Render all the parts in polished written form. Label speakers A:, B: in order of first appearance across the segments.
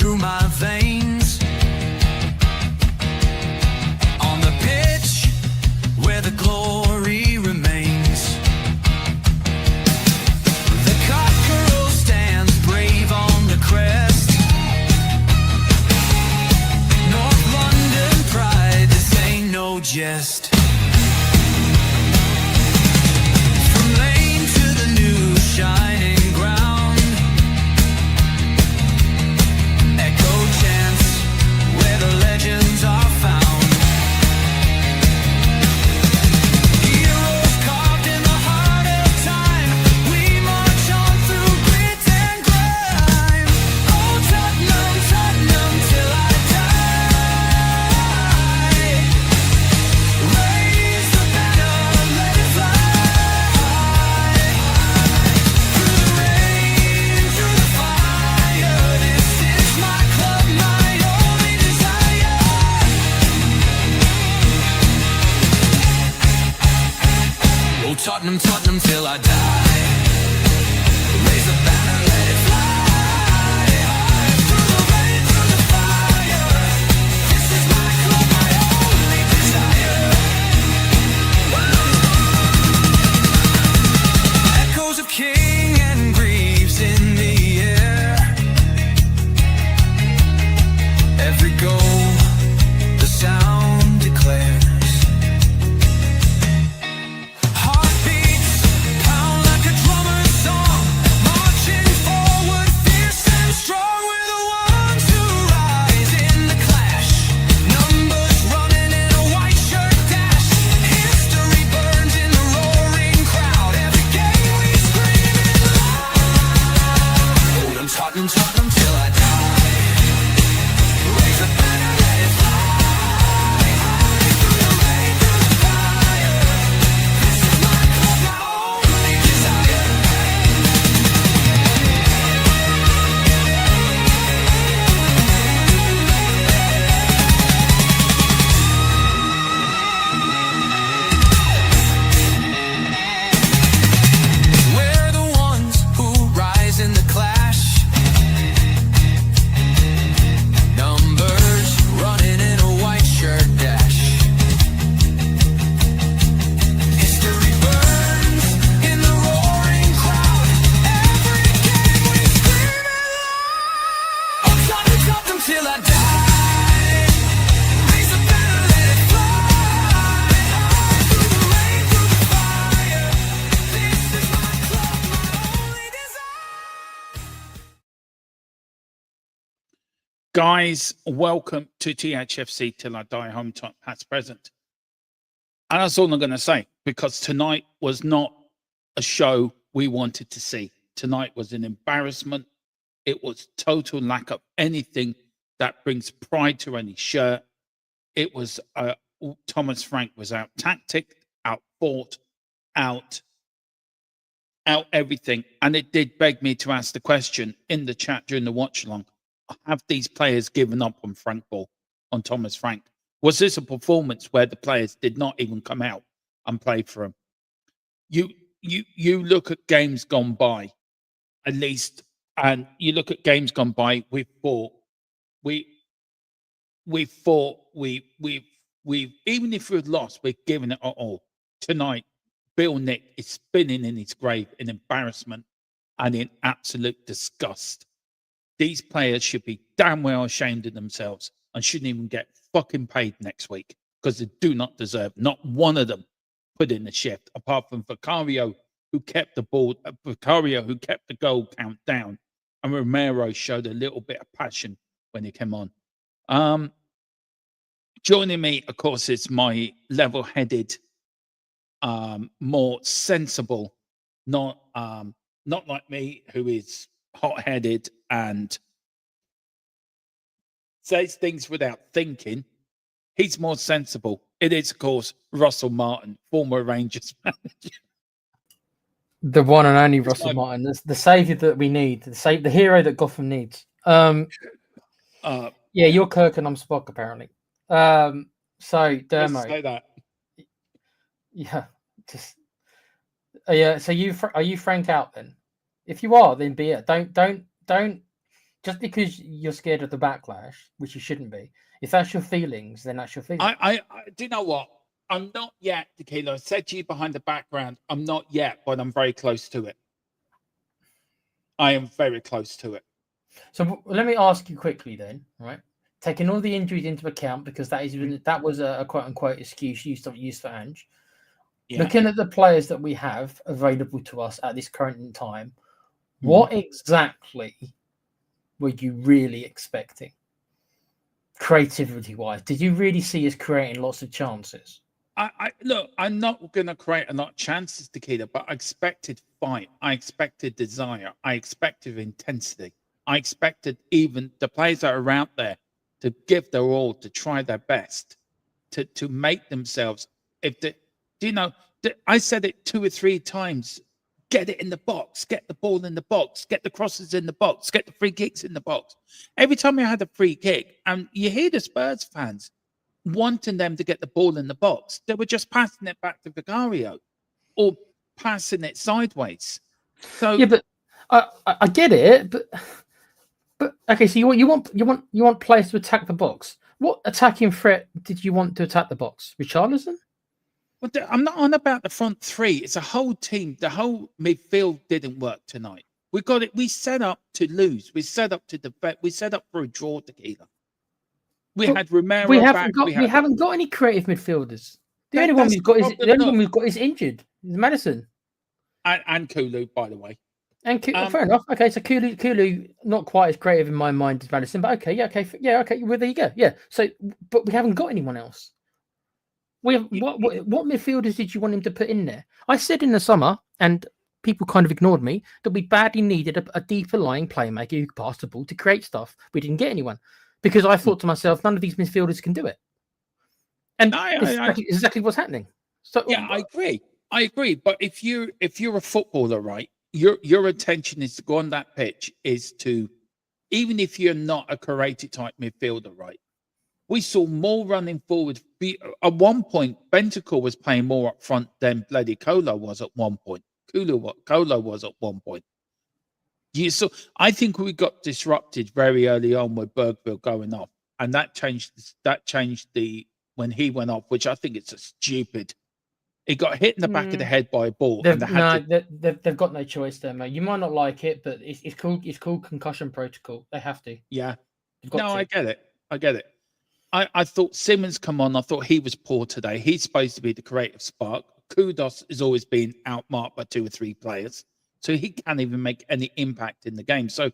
A: through my veins. On the pitch where the glory remains, the cockerel stands brave on the crest. North London pride, this ain't no jest. From lane to the new shining ground, echo chants where the legends are found. Heroes carved in the heart of time, we march on through grit and grime. Oh Tottenham, Tottenham till I die. Raise the banner, let it fly. Through the rain, through the fire, this is my club, my only desire. Oh Tottenham, Tottenham till I die. Raise the banner, let it fly. Through the rain, through the fire, this is my club, my only desire. Echoes of King and Greaves in the air. Every goal, the sound declares. Heartbeats pound like a drummer's song, marching forward, fierce and strong. We're the ones who rise in the clash. Numbers running in a white shirt dash. History burns in the roaring crowd. Every game we scream it loud. Hold 'em, Tottenham, Tottenham till I die. Raise the banner, let it fly. Through the rain, through the fire, this is my club, my only desire. We're the ones who rise in the clash. Numbers running in a white shirt dash. History burns in the roaring crowd. Every game we scream it loud. Oh Tottenham, Tottenham till I die. Raise the banner, let it fly. Through the rain, through the fire, this is my club, my only desire.
B: Guys, welcome to THFC Till I Die, home time past present. And that's all I'm going to say, because tonight was not a show we wanted to see. Tonight was an embarrassment. It was total lack of anything that brings pride to any shirt. It was Thomas Frank was out tactic, out fought, out everything. And it did beg me to ask the question in the chat during the watch along: have these players given up on Frank Ball, on Thomas Frank? Was this a performance where the players did not even come out and play for him? You look at games gone by, at least, and you look at games gone by. We've even if we've lost, we've given it all. Tonight, Bill Nick is spinning in his grave in embarrassment and in absolute disgust. These players should be damn well ashamed of themselves and shouldn't even get fucking paid next week, because they do not deserve. Not one of them put in the shift, apart from Vicario, who kept the ball, Vicario, who kept the goal count down, and Romero showed a little bit of passion when he came on. Joining me, of course, is my level-headed, more sensible, not like me, who is hot-headed and says things without thinking. He's more sensible. It is, of course, Russell Martin, former Rangers manager.
C: The one and only Russell Martin, the saviour that we need, the hero that Gotham needs. Yeah, you're Kirk and I'm Spock, apparently. So Dermo,
B: Say that.
C: yeah, just yeah. So are you Frank out then? If you are, then be it. Don't just because you're scared of the backlash, which you shouldn't be. If that's your feelings, then that's your feelings.
B: I do you know what? I'm not yet, Tequila. I said to you behind the background, I'm not yet, but I'm very close to it. I am very close to it.
C: So let me ask you quickly then, right? Taking all the injuries into account, because that was a quote unquote excuse used for Ange. Yeah. Looking at the players that we have available to us at this current time, what exactly were you really expecting? Creativity wise, did you really see us creating lots of chances?
B: Look, I'm not going to create a lot of chances, Tequila, but I expected fight. I expected desire. I expected intensity. I expected even the players that are out there to give their all, to try their best, to make themselves. I said it 2 or 3 times. Get it in the box. Get the ball in the box. Get the crosses in the box. Get the free kicks in the box. Every time I had a free kick, and you hear the Spurs fans wanting them to get the ball in the box, they were just passing it back to Vicario or passing it sideways. So
C: yeah, but I get it, but okay. So you want players to attack the box. What attacking threat did you want to attack the box? Richarlison?
B: Well, I'm not on about the front three. It's a whole team. The whole midfield didn't work tonight. We got it. We set up to lose. We set up to defend. We set up for a draw, Tequila. We had Romero back.
C: We haven't got any creative midfielders. The only one we've got is injured. It's Madison
B: and Kulu, by the way.
C: And fair enough. Okay, so Kulu not quite as creative in my mind as Madison, but okay. Well, there you go. Yeah. So, but we haven't got anyone else. What midfielders did you want him to put in there? I said in the summer, and people kind of ignored me, that we badly needed a deeper lying playmaker who could pass the ball to create stuff. We didn't get anyone. Because I thought to myself, none of these midfielders can do it, and exactly what's happening. So
B: yeah, I agree. But if you're a footballer, right, your intention is to go on that pitch is to, even if you're not a creative type midfielder, right? We saw more running forward. At one point, Bentancur was playing more up front than bloody Kolo was at one point. Kolo was at one point. Yeah, so I think we got disrupted very early on with Bergville going off, and that changed the when he went off, which I think it's a stupid. He got hit in the back of the head by a ball.
C: They've got no choice there, mate. You might not like it, but it's called concussion protocol. They have to.
B: Yeah. No, I get it. I thought Simmons come on. I thought he was poor today. He's supposed to be the creative spark. Kudos has always been outmarked by 2 or 3 players. So he can't even make any impact in the game. So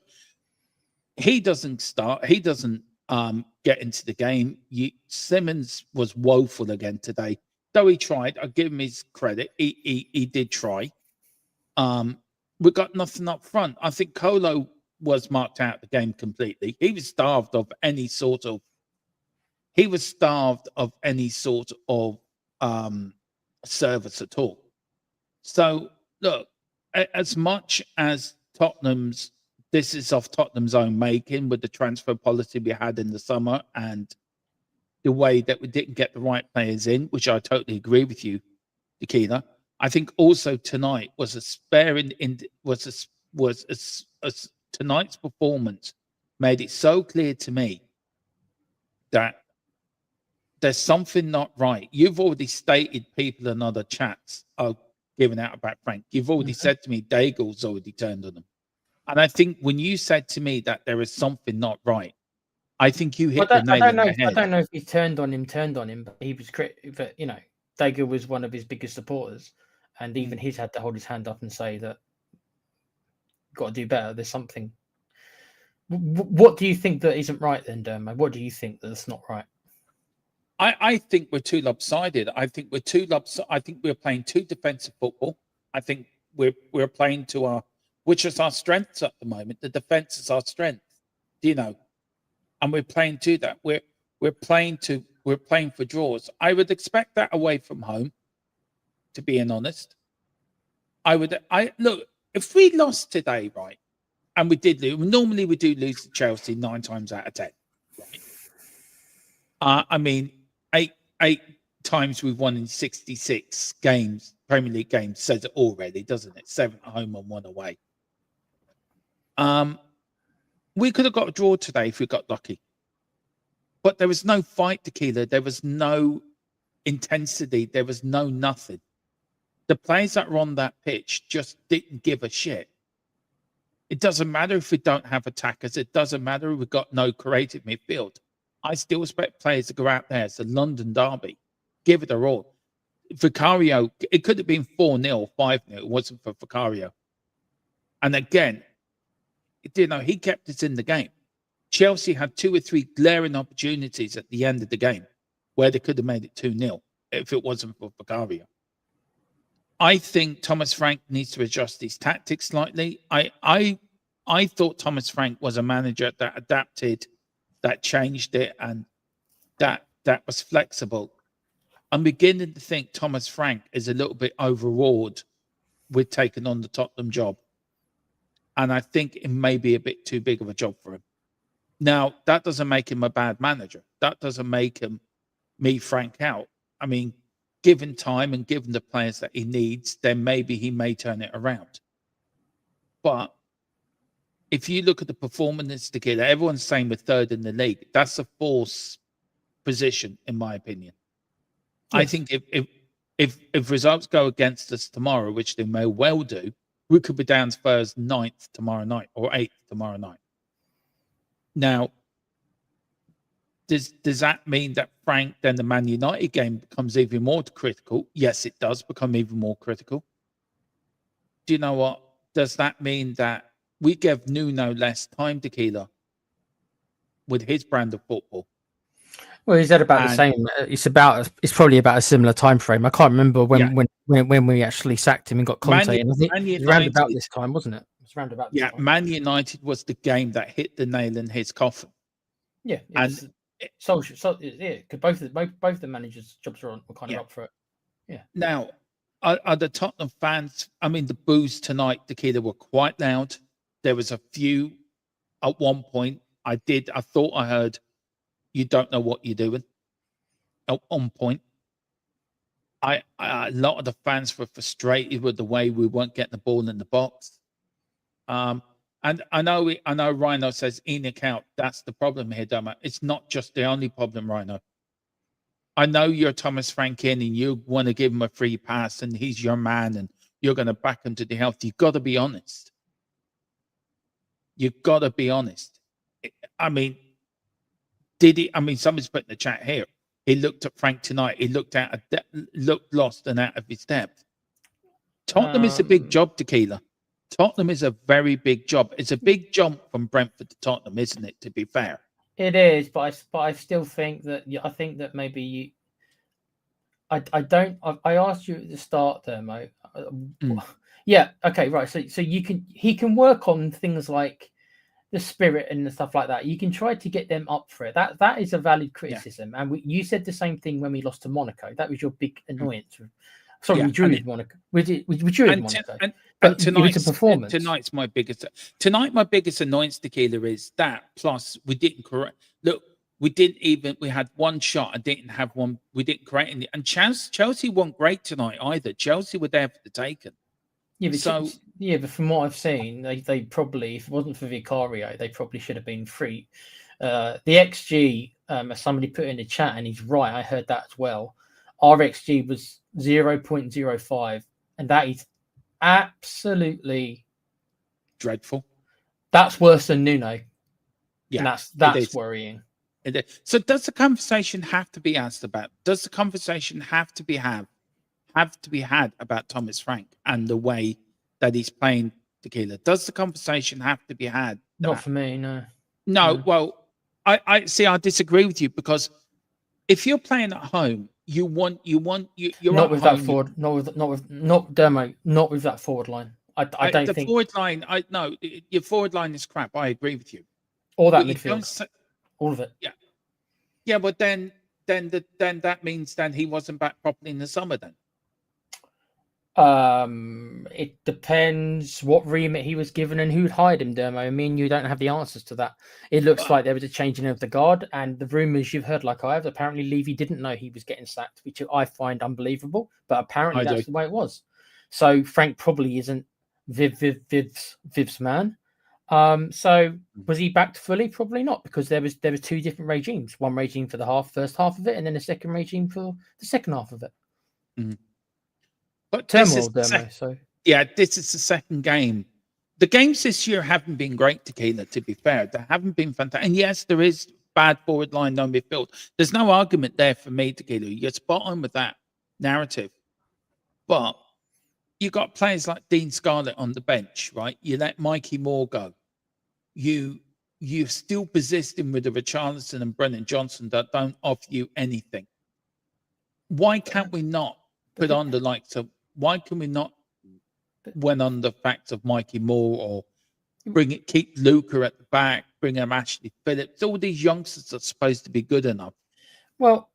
B: he doesn't start. He doesn't get into the game. Simmons was woeful again today. Though he tried, I give him his credit. He did try. We got nothing up front. I think Kolo was marked out the game completely. He was starved of any sort of service at all. So look, as much as this is off Tottenham's own making with the transfer policy we had in the summer and the way that we didn't get the right players in, which I totally agree with you, Tequila. I think also tonight was tonight's performance made it so clear to me that there's something not right. You've already stated people in other chats are giving out about Frank. You've already said to me Daigle's already turned on him. And I think when you said to me that there is something not right, I think you hit the nail on the head.
C: I don't know if he turned on him, but he was but Daigle was one of his biggest supporters, and even he's had to hold his hand up and say that you've got to do better. There's something. What do you think that isn't right then, Dermo? What do you think that's not right?
B: I think we're too lopsided. I think we're playing too defensive football. I think we're playing to our, which is our strengths at the moment. The defense is our strength, and we're playing to that. We're playing for draws. I would expect that away from home, to being honest. Look, if we lost today, right, and we did lose, normally we do lose to Chelsea 9 times out of 10. Right? I mean, eight times we've won in 66 games, Premier League games, says it already, doesn't it? 7 at home and 1 away. We could have got a draw today if we got lucky. But there was no fight, Tequila. There was no intensity. There was no nothing. The players that were on that pitch just didn't give a shit. It doesn't matter if we don't have attackers. It doesn't matter if we've got no creative midfield. I still expect players to go out there. It's a London derby. Give it a all. Vicario, it could have been 4-0, 5-0. It wasn't for Vicario. And again, he kept us in the game. Chelsea had 2 or 3 glaring opportunities at the end of the game where they could have made it 2-0 if it wasn't for Vicario. I think Thomas Frank needs to adjust his tactics slightly. I thought Thomas Frank was a manager that adapted, that changed it, and that was flexible. I'm beginning to think Thomas Frank is a little bit overawed with taking on the Tottenham job. And I think it may be a bit too big of a job for him. Now, that doesn't make him a bad manager. That doesn't make me Frank out. I mean, given time and given the players that he needs, then maybe he may turn it around. But if you look at the performance together, everyone's saying we're third in the league. That's a false position, in my opinion. Yes. I think if results go against us tomorrow, which they may well do, we could be down Spurs 9th tomorrow night or 8th tomorrow night. Now, does that mean that Frank, then the Man United game becomes even more critical? Yes, it does become even more critical. Do you know what? Does that mean that we give Nuno less time, Tequila, with his brand of football?
C: Well, he's at about the same. It's probably about a similar time frame. I can't remember when we actually sacked him and got Conte. And I think it was around about this time, wasn't it? It was around about this time. Man
B: United was the game that hit the nail in his coffin.
C: Yeah, because both the managers' jobs were kind of up for it. Yeah.
B: Now, are the Tottenham fans? I mean, the boos tonight, Tequila, were quite loud. There was a few at one point. I thought I heard, "You don't know what you're doing." At one point, a lot of the fans were frustrated with the way we weren't getting the ball in the box. And I know Rhino says Enoch out. That's the problem here, Doma. It's not just the only problem, Rhino. I know you're Thomas Frank in and you want to give him a free pass and he's your man and you're going to back him to the health. You've got to be honest. You've got to be honest. I mean, somebody's put in the chat here. He looked at Frank tonight. He looked lost and out of his depth. Tottenham is a big job, Tequila. Tottenham is a very big job. It's a big jump from Brentford to Tottenham, isn't it? To be fair,
C: it is. But I still think that maybe you. I asked you at the start there, mate. Yeah. Okay. Right. So he can work on things like the spirit and the stuff like that. You can try to get them up for it. That is a valid criticism. Yeah. And you said the same thing when we lost to Monaco. That was your big annoyance. Sorry, we drew with Monaco. We drew with Monaco.
B: But tonight's my biggest. Tonight, my biggest annoyance, Tequila, is that. Plus, we didn't correct. Look, we had one shot. I didn't have one. We didn't create any. And Chelsea weren't great tonight either. Chelsea were there for the taking.
C: Yeah, but from what I've seen, they probably, if it wasn't for Vicario, they probably should have been free. The XG, as somebody put in the chat, and he's right. I heard that as well. Our XG was 0.05, and that is absolutely
B: dreadful.
C: That's worse than Nuno.
B: Yeah,
C: and that's worrying.
B: So does the conversation have to be asked about? Does the conversation have to be had about Thomas Frank and the way that he's playing Tequila? Does the conversation have to be had?
C: Not for me, no.
B: No, well, I see. I disagree with you because if you're playing at home, you're
C: not with that forward, not with that forward line. I don't think
B: forward line. Your forward line is crap. I agree with you.
C: All that midfield, all of it.
B: Yeah, but then that means then he wasn't back properly in the summer. Then
C: it depends what remit he was given and who'd hired him, Dermo. I mean, you don't have the answers to that. It looks like there was a changing of the guard, and the rumours you've heard, like I have, apparently Levy didn't know he was getting sacked, which I find unbelievable, but apparently the way it was. So Frank probably isn't Viv's man. So was he backed fully? Probably not, because there was two different regimes. One regime for the first half of it, and then a second regime for the second half of it.
B: Mm. But
C: Turmoil,
B: this is the second game. The games this year haven't been great, Tequila, to be fair. They haven't been fantastic. And yes, there is bad forward line, no midfield. There's no argument there for me, Tequila. You're spot on with that narrative. But you got players like Dean Scarlett on the bench, right? You let Mikey Moore go. You still persist in with the Richarlison and Brennan Johnson that don't offer you anything. Why can't we not put on the likes of? Why can we not win on the facts of Mikey Moore, or keep Luca at the back, bring him Ashley Phillips? All these youngsters are supposed to be good enough.
C: Well,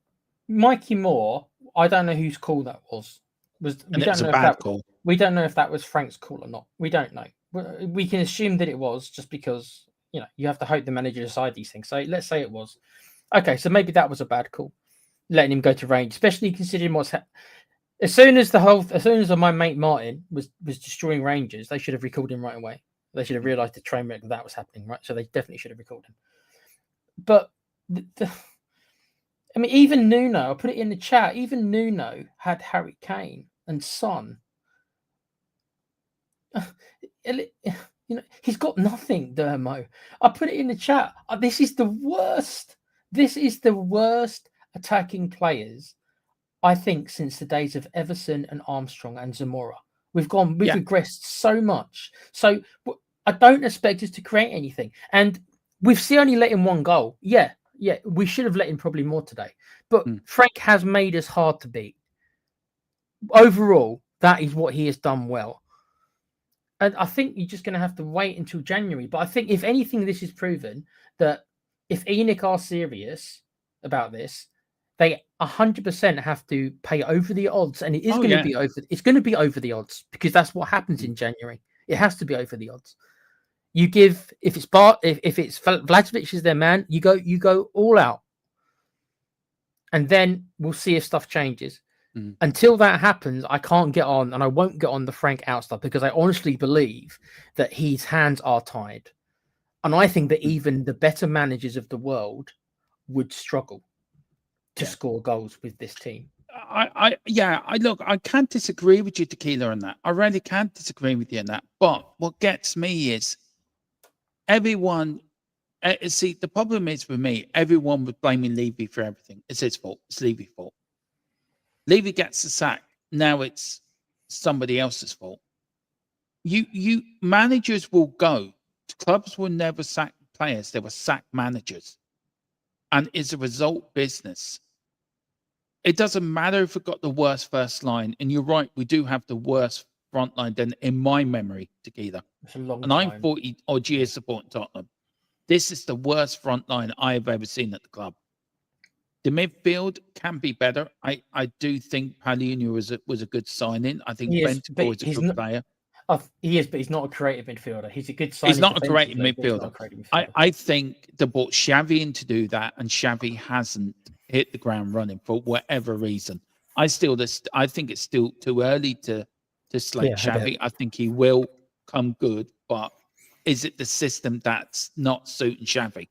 C: Mikey Moore, I don't know whose call that was.
B: And it was a bad call.
C: We don't know if that was Frank's call or not. We don't know. We can assume that it was, just because you have to hope the manager decide these things. So let's say it was. Okay, so maybe that was a bad call, letting him go to range, especially considering as soon as my mate Martin was destroying Rangers, they should have recalled him right away. They should have realised the train wreck that was happening, right? So they definitely should have recalled him. But I mean, even Nuno, I put it in the chat, even Nuno had Harry Kane and Son. He's got nothing, Dermo. I put it in the chat. This is the worst. This is the worst attacking players, I think, since the days of Everson and Armstrong and Zamora. We've regressed so much. So I don't expect us to create anything. And we've only let in one goal. Yeah, we should have let in probably more today. But Frank has made us hard to beat. Overall, that is what he has done well. And I think you're just going to have to wait until January. But I think, if anything, this is proven that if ENIC are serious about this, they 100% have to pay over the odds, and it is going to be over. It's going to be over the odds, because that's what happens in January. It has to be over the odds. You give if it's Vlahovic is their man, you go all out, and then we'll see if stuff changes. Until that happens, I can't get on, and I won't get on the Frank out stuff, because I honestly believe that his hands are tied, and I think that even the better managers of the world would struggle to score goals with this team.
B: I can't disagree with you, Tequila, on that. I really can't disagree with you on that. But what gets me is everyone. See, the problem is with me, everyone was blaming Levy for everything. It's his fault. It's Levy's fault. Levy gets the sack. Now it's somebody else's fault. You managers will go. Clubs will never sack players. They will sack managers. And it's a result business. It doesn't matter if we've got the worst first line. And you're right, we do have the worst front line than in my memory, Tequila. And I'm 40 odd years supporting Tottenham. This is the worst front line I have ever seen at the club. The midfield can be better. I do think Palhinha was a good signing. I think Bentancur is a good player.
C: He is, but he's not a creative midfielder. He's a good signing.
B: He's not a creative midfielder. I think they brought Xavi in to do that, and Xavi hasn't hit the ground running for whatever reason. I think it's still too early to slate Xavi. I think he will come good, but is it the system that's not suiting Xavi?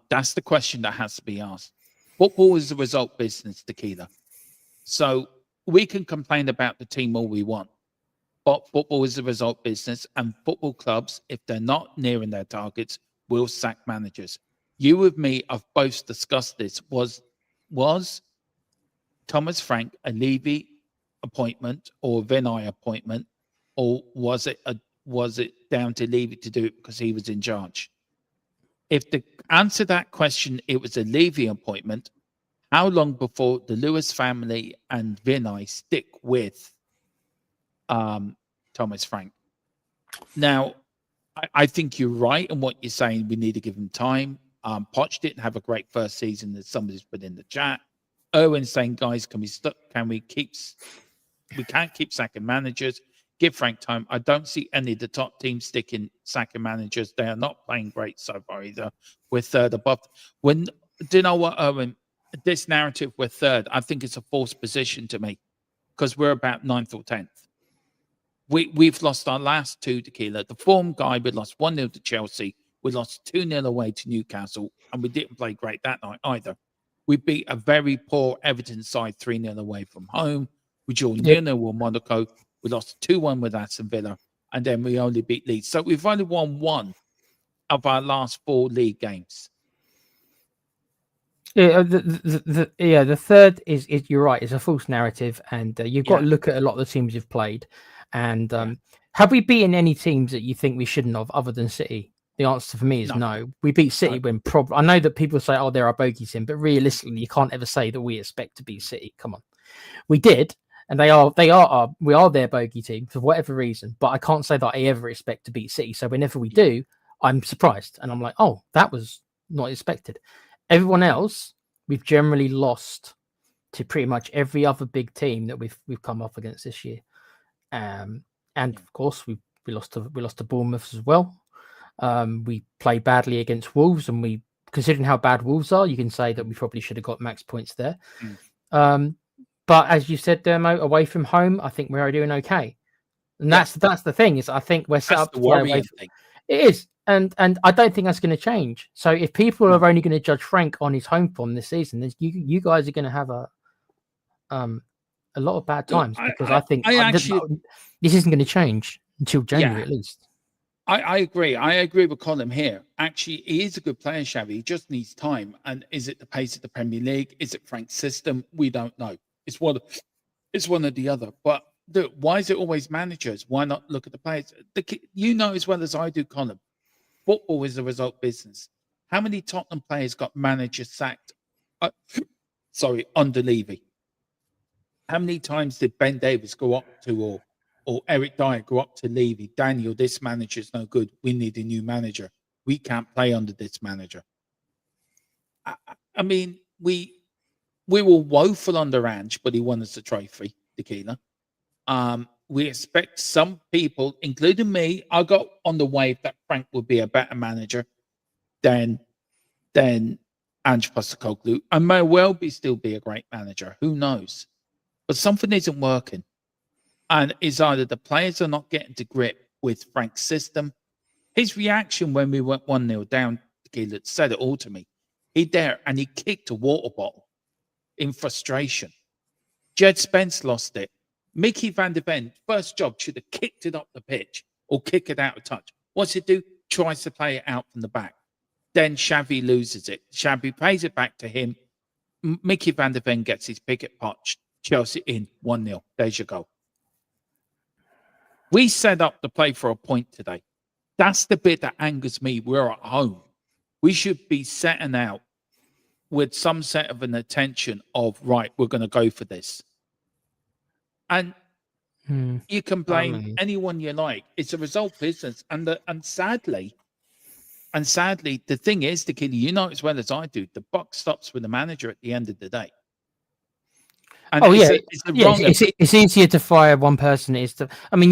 B: That's the question that has to be asked. Football is the result business, Tequila. So we can complain about the team all we want, but football is the result business, and football clubs, if they're not nearing their targets, will sack managers. You with me have both discussed this. Was Thomas Frank a Levy appointment or Vinay appointment, or was it down to Levy to do it because he was in charge? If the answer to that question, it was a Levy appointment, how long before the Lewis family and Vinay stick with Thomas Frank? Now, I think you're right in what you're saying. We need to give him time. Poch didn't have a great first season, as somebody's put in the chat. Owen's saying, guys, we can't keep sacking managers. Give Frank time. I don't see any of the top teams sacking managers. They are not playing great so far either. We're third above. Do you know what, Owen? This narrative, we're third, I think it's a false position to me, because we're about 9th or 10th. we've lost our last 2 tequila. The form guy, we lost 1-0 to Chelsea. We lost 2-0 away to Newcastle, and we didn't play great that night either. We beat a very poor Everton side 3-0 away from home. We drew 0-0 with Monaco. We lost 2-1 with Aston Villa, and then we only beat Leeds. So we've only won 1 of our last 4 league games.
C: Yeah, the third is you're right. It's a false narrative, and you've got to look at a lot of the teams you've played. And have we beaten any teams that you think we shouldn't have, other than City? The answer for me is no. We beat City when I know that people say, "Oh, they're our bogey team," but realistically, you can't ever say that we expect to beat City. Come on, we did, and we are their bogey team for whatever reason. But I can't say that I ever expect to beat City. So whenever we do, I'm surprised, and I'm like, "Oh, that was not expected." Everyone else, we've generally lost to pretty much every other big team that we've come up against this year, and of course we lost to Bournemouth as well. We played badly against Wolves, and considering how bad Wolves are, you can say that we probably should have got max points there. But as you said, Dermo, away from home, I think we're doing okay, and that's the thing is I think we're set up to play away. It is. And I don't think that's going to change. So if people are only going to judge Frank on his home form this season, then you guys are going to have a lot of bad times, because I think this isn't going to change until January at least.
B: I agree. I agree with Colin here. Actually, he is a good player, Xavi. He just needs time. And is it the pace of the Premier League? Is it Frank's system? We don't know. It's one or the other. But why is it always managers? Why not look at the players? You know as well as I do, Colin. Football is a result business. How many Tottenham players got managers sacked? Under Levy. How many times did Ben Davies go up to, or Eric Dyer go up to Levy? Daniel, this manager's no good. We need a new manager. We can't play under this manager. I mean, we were woeful under Ange, but he won us the trophy, Tequila. We expect some people, including me, I got on the wave that Frank would be a better manager than Ange Postecoglou. I may well still be a great manager. Who knows? But something isn't working. And it's either the players are not getting to grip with Frank's system. His reaction when we went 1-0 down, Tequila, said it all to me. He kicked a water bottle in frustration. Jed Spence lost it. Mickey van der Ven, first job, should have kicked it up the pitch or kick it out of touch. What's it do? Tries to play it out from the back. Then Xavi loses it. Xavi pays it back to him. Mickey van der Ven gets his picket punch. Chelsea in 1-0. There's your goal. We set up the play for a point today. That's the bit that angers me. We're at home. We should be setting out with some set of an attention of, right, we're going to go for this. And you can blame anyone you like. It's a result business. And sadly, the thing is, Tequila, you know as well as I do, the buck stops with the manager at the end of the day. And
C: it's easier to fire one person. You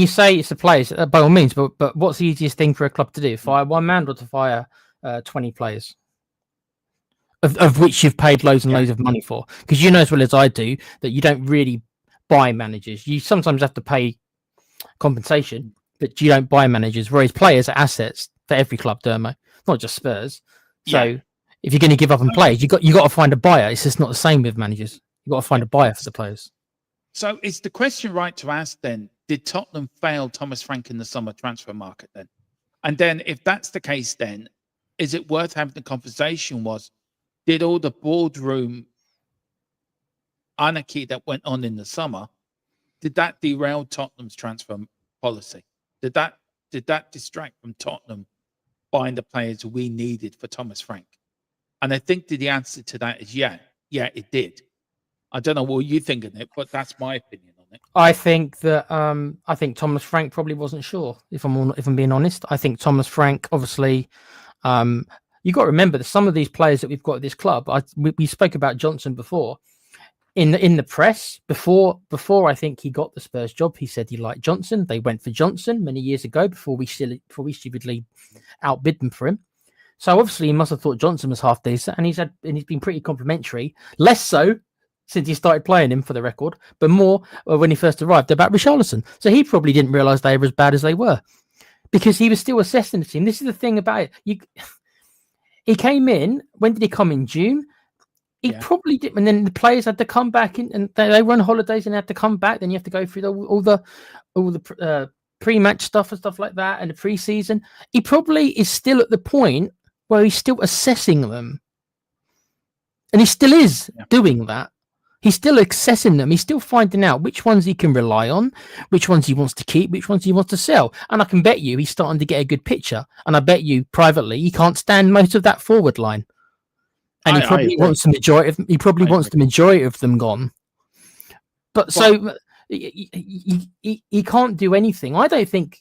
C: say it's the players by all means, but what's the easiest thing for a club to do? Fire one man or to fire 20 players? Of which you've paid loads and loads of money for. Because you know as well as I do that you don't really buy managers. You sometimes have to pay compensation, but you don't buy managers. Whereas players are assets for every club, Dermo, not just Spurs. So if you're going to give up on players, you got to find a buyer. It's just not the same with managers. You got to find a buyer for the players.
B: So is the question right to ask then? Did Tottenham fail Thomas Frank in the summer transfer market then? And then if that's the case, then is it worth having the conversation? Did all the boardroom anarchy that went on in the summer, did that derail Tottenham's transfer policy? Did that distract from Tottenham buying the players we needed for Thomas Frank? And I think the answer to that is yeah, it did. I don't know what you think of it, but that's my opinion on it.
C: I think that Thomas Frank probably wasn't sure. If I'm being honest, I think Thomas Frank obviously. You got to remember that some of these players that we've got at this club. We spoke about Johnson before. In the press before I think he got the Spurs job, he said he liked Johnson. They went for Johnson many years ago before we stupidly outbid them for him. So obviously he must have thought Johnson was half decent, and he's been pretty complimentary. Less so since he started playing him, for the record, but more when he first arrived about Richarlison. So he probably didn't realise they were as bad as they were because he was still assessing the team. This is the thing about it. He came in. When did he come in? June. He probably did, and then the players had to come back in, and they run holidays and had to come back. Then you have to go through all the pre-match stuff and stuff like that, and the pre-season. He probably is still at the point where he's still assessing them, and he still is doing that. He's still assessing them. He's still finding out which ones he can rely on, which ones he wants to keep, which ones he wants to sell. And I can bet you he's starting to get a good picture. And I bet you privately he can't stand most of that forward line. And he probably wants the majority of them. He probably wants the majority of them gone. But so he can't do anything. I don't think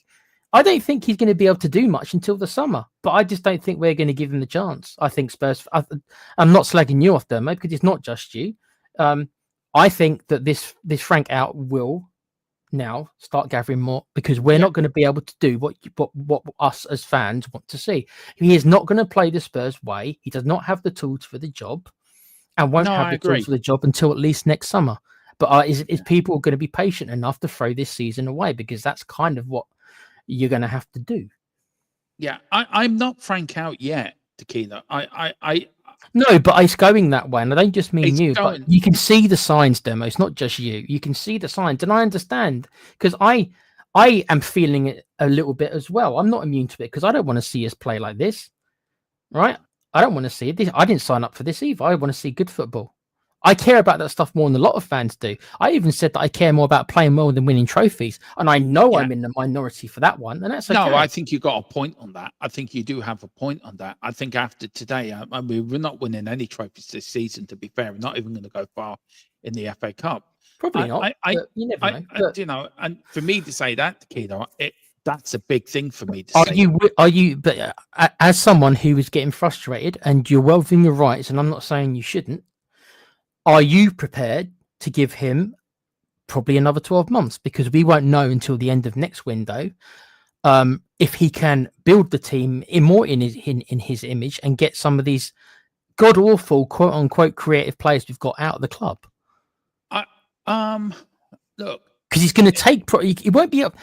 C: he's going to be able to do much until the summer. But I just don't think we're going to give him the chance. I think Spurs. I'm not slagging you off, Dermo, because it's not just you. I think that this Frank out will now start gathering more because we're not going to be able to do what us as fans want to see. He is not going to play the Spurs way. He does not have the tools for the job and won't have the tools for the job until at least next summer. But is people going to be patient enough to throw this season away? Because that's kind of what you're going to have to do. Yeah,
B: I'm not Frank out yet, Tequila.
C: No, but it's going that way, and I don't just mean you. But you can see the signs, Demo. It's not just you. You can see the signs, and I understand because I am feeling it a little bit as well. I'm not immune to it because I don't want to see us play like this, right? I don't want to see it. I didn't sign up for this either. I want to see good football. I care about that stuff more than a lot of fans do. I even said that I care more about playing well than winning trophies. And I know I'm in the minority for that one. And that's okay.
B: No, I think you got a point on that. I think you do have a point on that. I think after today, I mean, we're not winning any trophies this season, to be fair. We're not even going to go far in the FA Cup.
C: Probably not. You never know.
B: And for me to say that, Keto, that's a big thing for me to say.
C: Are you, but as someone who is getting frustrated, and you're well within your rights, and I'm not saying you shouldn't, are you prepared to give him probably another 12 months? Because we won't know until the end of next window if he can build the team in his image and get some of these god awful quote unquote creative players we've got out of the club.
B: Look,
C: because he's going to take. He won't be up.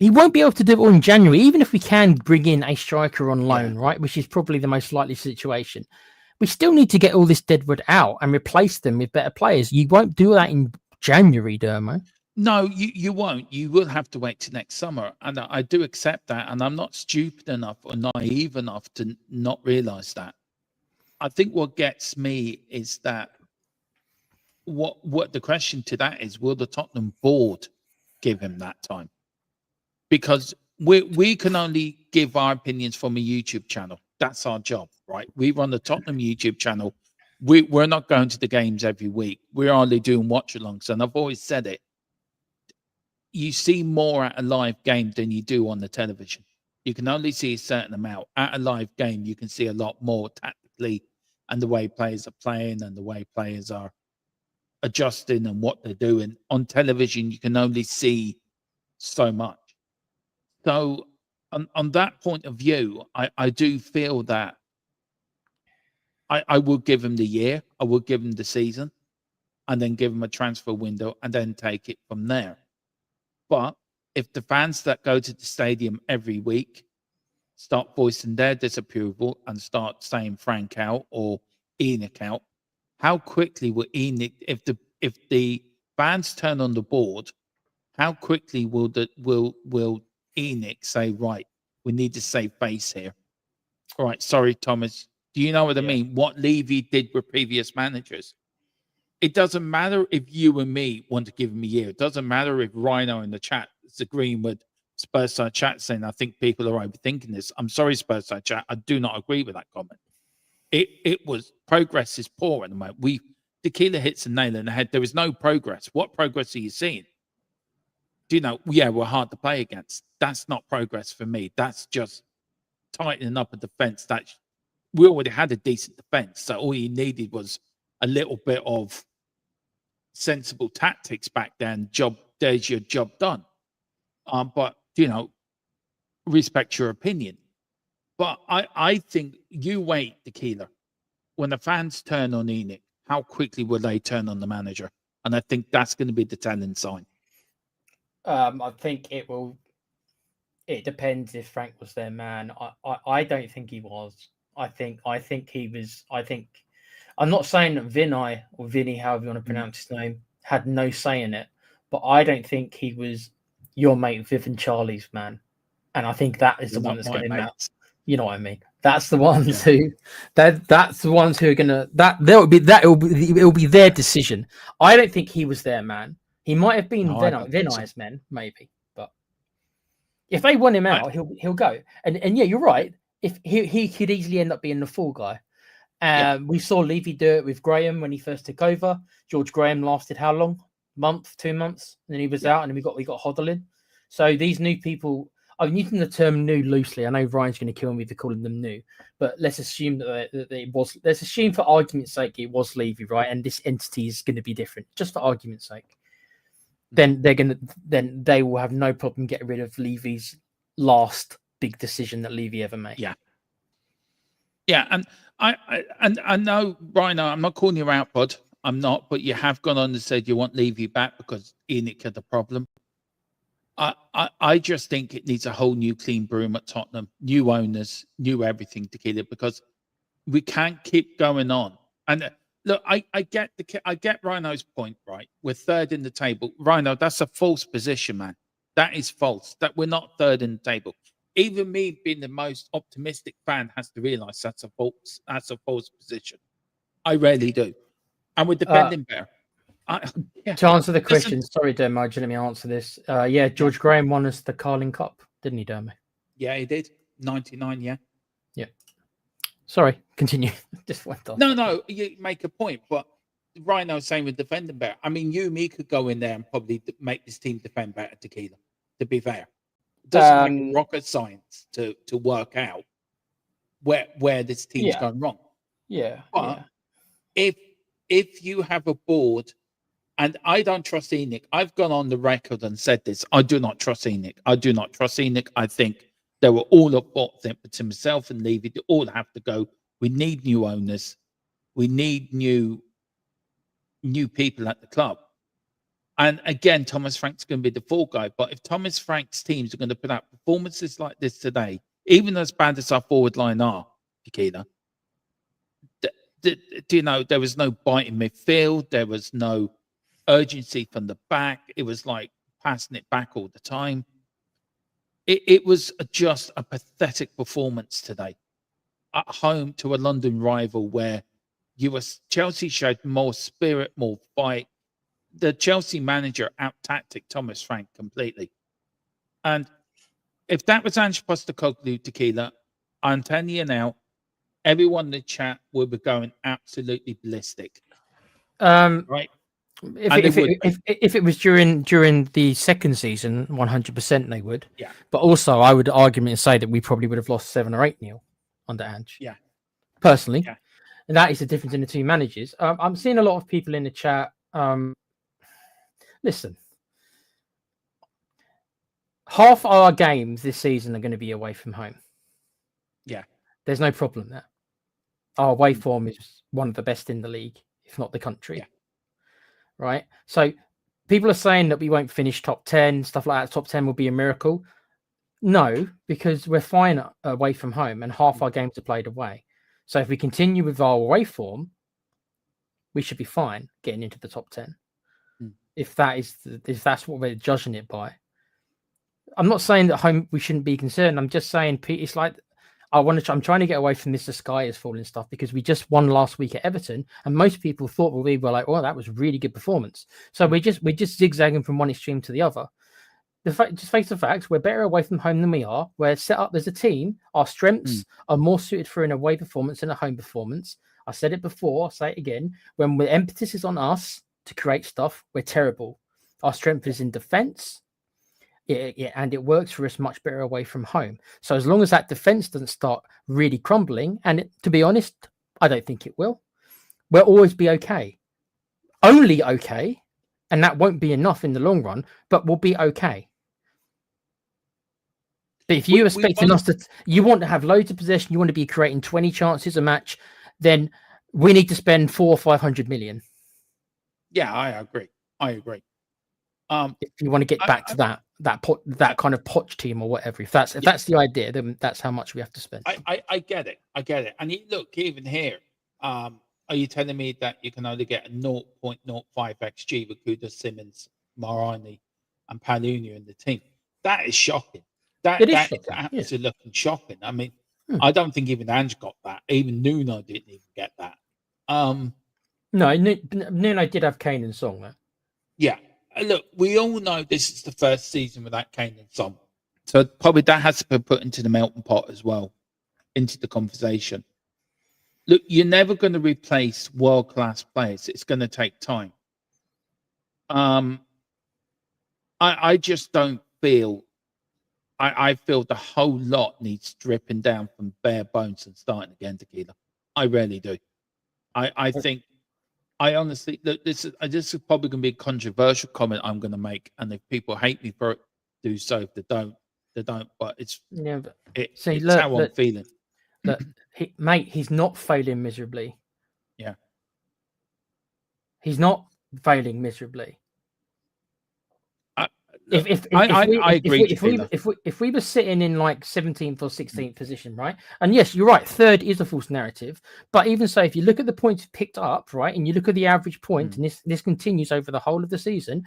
C: He won't be able to do it all in January, even if we can bring in a striker on loan, right? Which is probably the most likely situation. We still need to get all this deadwood out and replace them with better players. You won't do that in January, Dermo.
B: No, you won't. You will have to wait till next summer. And I do accept that. And I'm not stupid enough or naive enough to not realize that. I think what gets me is that what the question to that is, will the Tottenham board give him that time? Because we can only give our opinions from a YouTube channel. That's our job, right? We run the Tottenham YouTube channel. We're not going to the games every week. We're only doing watch-alongs. And I've always said it. You see more at a live game than you do on the television. You can only see a certain amount. At a live game, you can see a lot more tactically and the way players are playing and the way players are adjusting and what they're doing. On television, you can only see so much. So on that point of view, I do feel that I will give him the year, I will give him the season, and then give him a transfer window and then take it from there. But if the fans that go to the stadium every week start voicing their disapproval and start saying Frank out or Enoch out, how quickly will Enoch, if the fans turn on the board, how quickly will Enoch say, right, we need to save face here? All right, sorry, Thomas. Do you know what I mean? What Levy did with previous managers. It doesn't matter if you and me want to give him a year. It doesn't matter if Rhino in the chat is agreeing with Spurs Side Chat saying, I think people are overthinking this. I'm sorry, Spurs Side Chat. I do not agree with that comment. It was progress is poor at the moment. Tequila hits a nail in the head. There is no progress. What progress are you seeing? Do you know? Yeah, we're hard to play against. That's not progress for me. That's just tightening up a defense. We already had a decent defense, so all you needed was a little bit of sensible tactics back then. There's your job done. But respect your opinion. But I think you wait, Tequila. When the fans turn on Enoch, how quickly will they turn on the manager? And I think that's going to be the telling sign.
C: I think it will. It depends if Frank was their man. I don't think he was. I think he was. I'm not saying that Vinny or Vinny, however you want to pronounce his name, had no say in it, but I don't think he was your mate Viv and Charlie's man. And I think that is the one that's going to out. You know what I mean? That's the ones who that's the ones who are gonna it'll be their decision. I don't think he was their man. He might have been Vinny's men, maybe, but if they want him out, he'll go. And yeah, you're right. If he could easily end up being the fall guy. We saw Levy do it with Graham when he first took over. George Graham lasted how long? Month, 2 months, and then he was out, and then we got Hoddle. So these new people. I'm using the term "new" loosely. I know Ryan's going to kill me for calling them new, but let's assume that it was. Let's assume, for argument's sake, it was Levy, right? And this entity is going to be different, just for argument's sake. Then they will have no problem getting rid of Levy's last big decision that Levy ever made.
B: Yeah, and I know, Rhino, I'm not calling you out, bud. I'm not, but you have gone on and said you want Levy back because Enoch had the problem. I just think it needs a whole new clean broom at Tottenham, new owners, new everything to kill it, because we can't keep going on. And look, I get Rhino's point, right? We're third in the table. Rhino, that's a false position, man. That is false. That we're not third in the table. Even me, being the most optimistic fan, has to realise that's a false position. I rarely do, and we're defending better.
C: To answer the question, sorry, Dermo, let me answer this. George Graham won us the Carling Cup, didn't he, Dermo?
B: Yeah, he did. 99, yeah.
C: Sorry, continue. Just went on.
B: No, you make a point, but Rhino's saying we're defending better. I mean, me could go in there and probably make this team defend better, Tequila, to be fair. It doesn't take rocket science to work out where this team's gone wrong. But if you have a board, and I don't trust Enoch. I've gone on the record and said this. I do not trust Enoch. I think they were all at fault. But to myself and Levy, they all have to go. We need new owners. We need new people at the club. And again, Thomas Frank's going to be the fall guy. But if Thomas Frank's teams are going to put out performances like this today, even as bad as our forward line are, Tequila, there was no bite in midfield. There was no urgency from the back. It was like passing it back all the time. It was just a pathetic performance today at home to a London rival, where Chelsea showed more spirit, more fight. The Chelsea manager out-tacticked Thomas Frank completely. And if that was Ange Postecoglou, Tequila, I'm telling you now, everyone in the chat will be going absolutely ballistic. Right?
C: If it was during the second season, 100% they would.
B: Yeah.
C: But also, I would argue and say that we probably would have lost 7 or 8-0 under Ange.
B: Yeah.
C: Personally.
B: Yeah.
C: And that is the difference in the two managers. I'm seeing a lot of people in the chat. Listen, half our games this season are going to be away from home.
B: Yeah.
C: There's no problem there. Our away form is one of the best in the league, if not the country.
B: Yeah.
C: Right? So people are saying that we won't finish top 10, stuff like that. Top 10 will be a miracle. No, because we're fine away from home and half our games are played away. So if we continue with our away form, we should be fine getting into the top 10. If that's what we're judging it by. I'm not saying that home we shouldn't be concerned. I'm just saying it's like I'm trying to get away from this. The sky is falling stuff, because we just won last week at Everton, and most people thought we were like, "Oh, that was a really good performance." So we're just zigzagging from one extreme to the other. Just face the facts: we're better away from home than we are. We're set up as a team. Our strengths are more suited for an away performance than a home performance. I said it before. I'll say it again. When the emphasis is on us to create stuff, we're terrible. Our strength is in defence. And it works for us much better away from home. So as long as that defense doesn't start really crumbling, and to be honest, I don't think it will, we'll always be okay. Only okay, and that won't be enough in the long run, but we'll be okay. But if you're expecting us to, you want to have loads of possession, you want to be creating 20 chances a match, then we need to spend 400 or 500 million.
B: Yeah, I agree.
C: If you want to get back to that kind of Poch team or whatever, if that's the idea, then that's how much we have to spend.
B: I get it. And look, even here, are you telling me that you can only get a 0.05 xG with Kudus, Simmons, Marani, and Palunia in the team? That is shocking. That is absolutely shocking. I mean, I don't think even Ange got that. Even Nuno didn't even get that.
C: No, Nuno did have Kane and Song, though.
B: Yeah. Look, we all know this is the first season without Kane and Son. So probably that has to be put into the melting pot as well, into the conversation. Look, you're never going to replace world-class players. It's going to take time. I just don't feel... I feel the whole lot needs stripping down from bare bones and starting again, Tequila. I really do. I think... I honestly, this is probably going to be a controversial comment I'm going to make, and if people hate me for it, do so. If they don't, they don't. But it's it's how I'm feeling.
C: Mate, he's not failing miserably.
B: Yeah,
C: he's not failing miserably.
B: I agree.
C: If we were sitting in like 17th or 16th position, right? And yes, you're right. Third is a false narrative, but even so, if you look at the points picked up, right, and you look at the average point, and this continues over the whole of the season,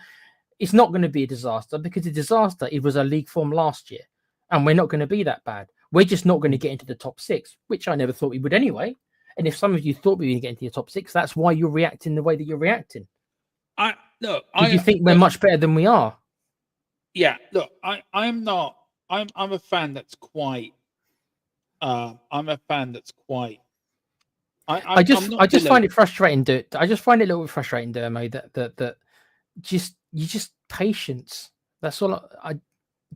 C: it's not going to be a disaster, because the disaster, it was a league form last year, and we're not going to be that bad. We're just not going to get into the top 6, which I never thought we would anyway. And if some of you thought we would get into the top 6, that's why you're reacting the way that you're reacting. You think we're much better than we are?
B: Yeah, look, I'm not. I'm a fan that's quite. I
C: just find it frustrating. I just find it a little bit frustrating, Dermo, that you just patience. That's all.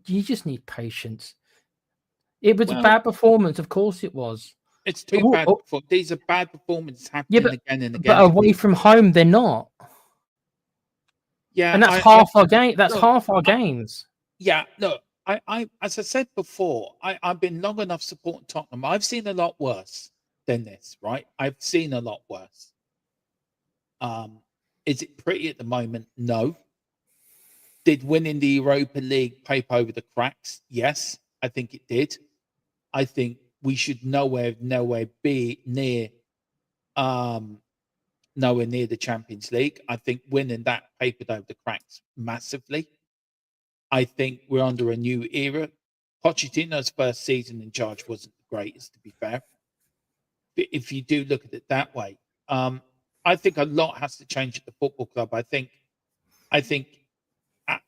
C: You just need patience. It was a bad performance, of course it was.
B: It's too bad. These are bad performances happening again and again.
C: But away from home, they're not.
B: Yeah,
C: and that's half our game. That's half our games.
B: Yeah, look, I as I said before, I've been long enough supporting Tottenham. I've seen a lot worse than this, right? I've seen a lot worse. Is it pretty at the moment? No. Did winning the Europa League paper over the cracks? Yes, I think it did. I think we should nowhere be near nowhere near the Champions League. I think winning that papered over the cracks massively. I think we're under a new era. Pochettino's first season in charge wasn't the greatest, to be fair. But if you do look at it that way, I think a lot has to change at the football club. I think,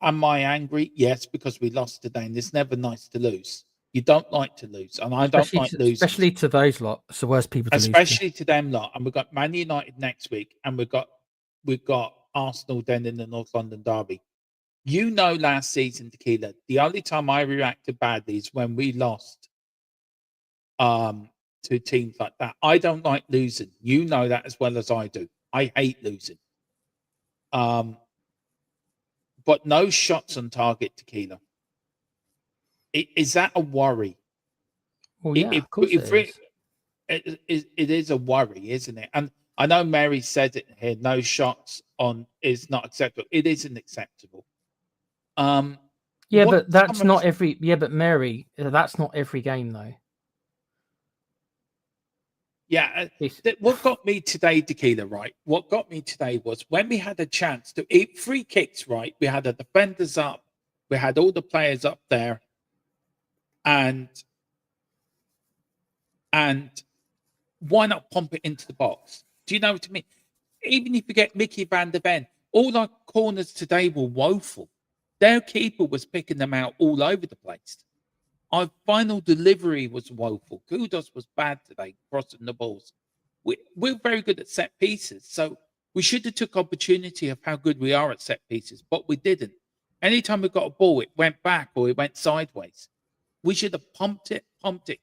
B: am I angry? Yes, because we lost today, and it's never nice to lose. You don't like to lose, and I don't like losing.
C: Especially to those lot. It's the worst people to lose to.
B: Especially to them lot. And we've got Man United next week, and we've got Arsenal then in the North London derby. You know, last season, Tequila, the only time I reacted badly is when we lost to teams like that. I don't like losing. You know that as well as I do. I hate losing. But no shots on target, Tequila. Is that a worry?
C: Well, yeah, of course it
B: is a worry, isn't it? And I know Mary said it here, no shots on is not acceptable. It isn't acceptable.
C: But that's not every. Yeah, but Mary, that's not every game though.
B: Yeah, what got me today, Tequila, right? What got me today was when we had a chance to eat free kicks, right? We had the defenders up, we had all the players up there, and why not pump it into the box? Do you know what I mean? Even if you get Mickey van der Ven, all our corners today were woeful. Their keeper was picking them out all over the place. Our final delivery was woeful. Kudos was bad today, crossing the balls. We're very good at set pieces, so we should have took opportunity of how good we are at set pieces, but we didn't. Anytime we got a ball, it went back or it went sideways. We should have pumped it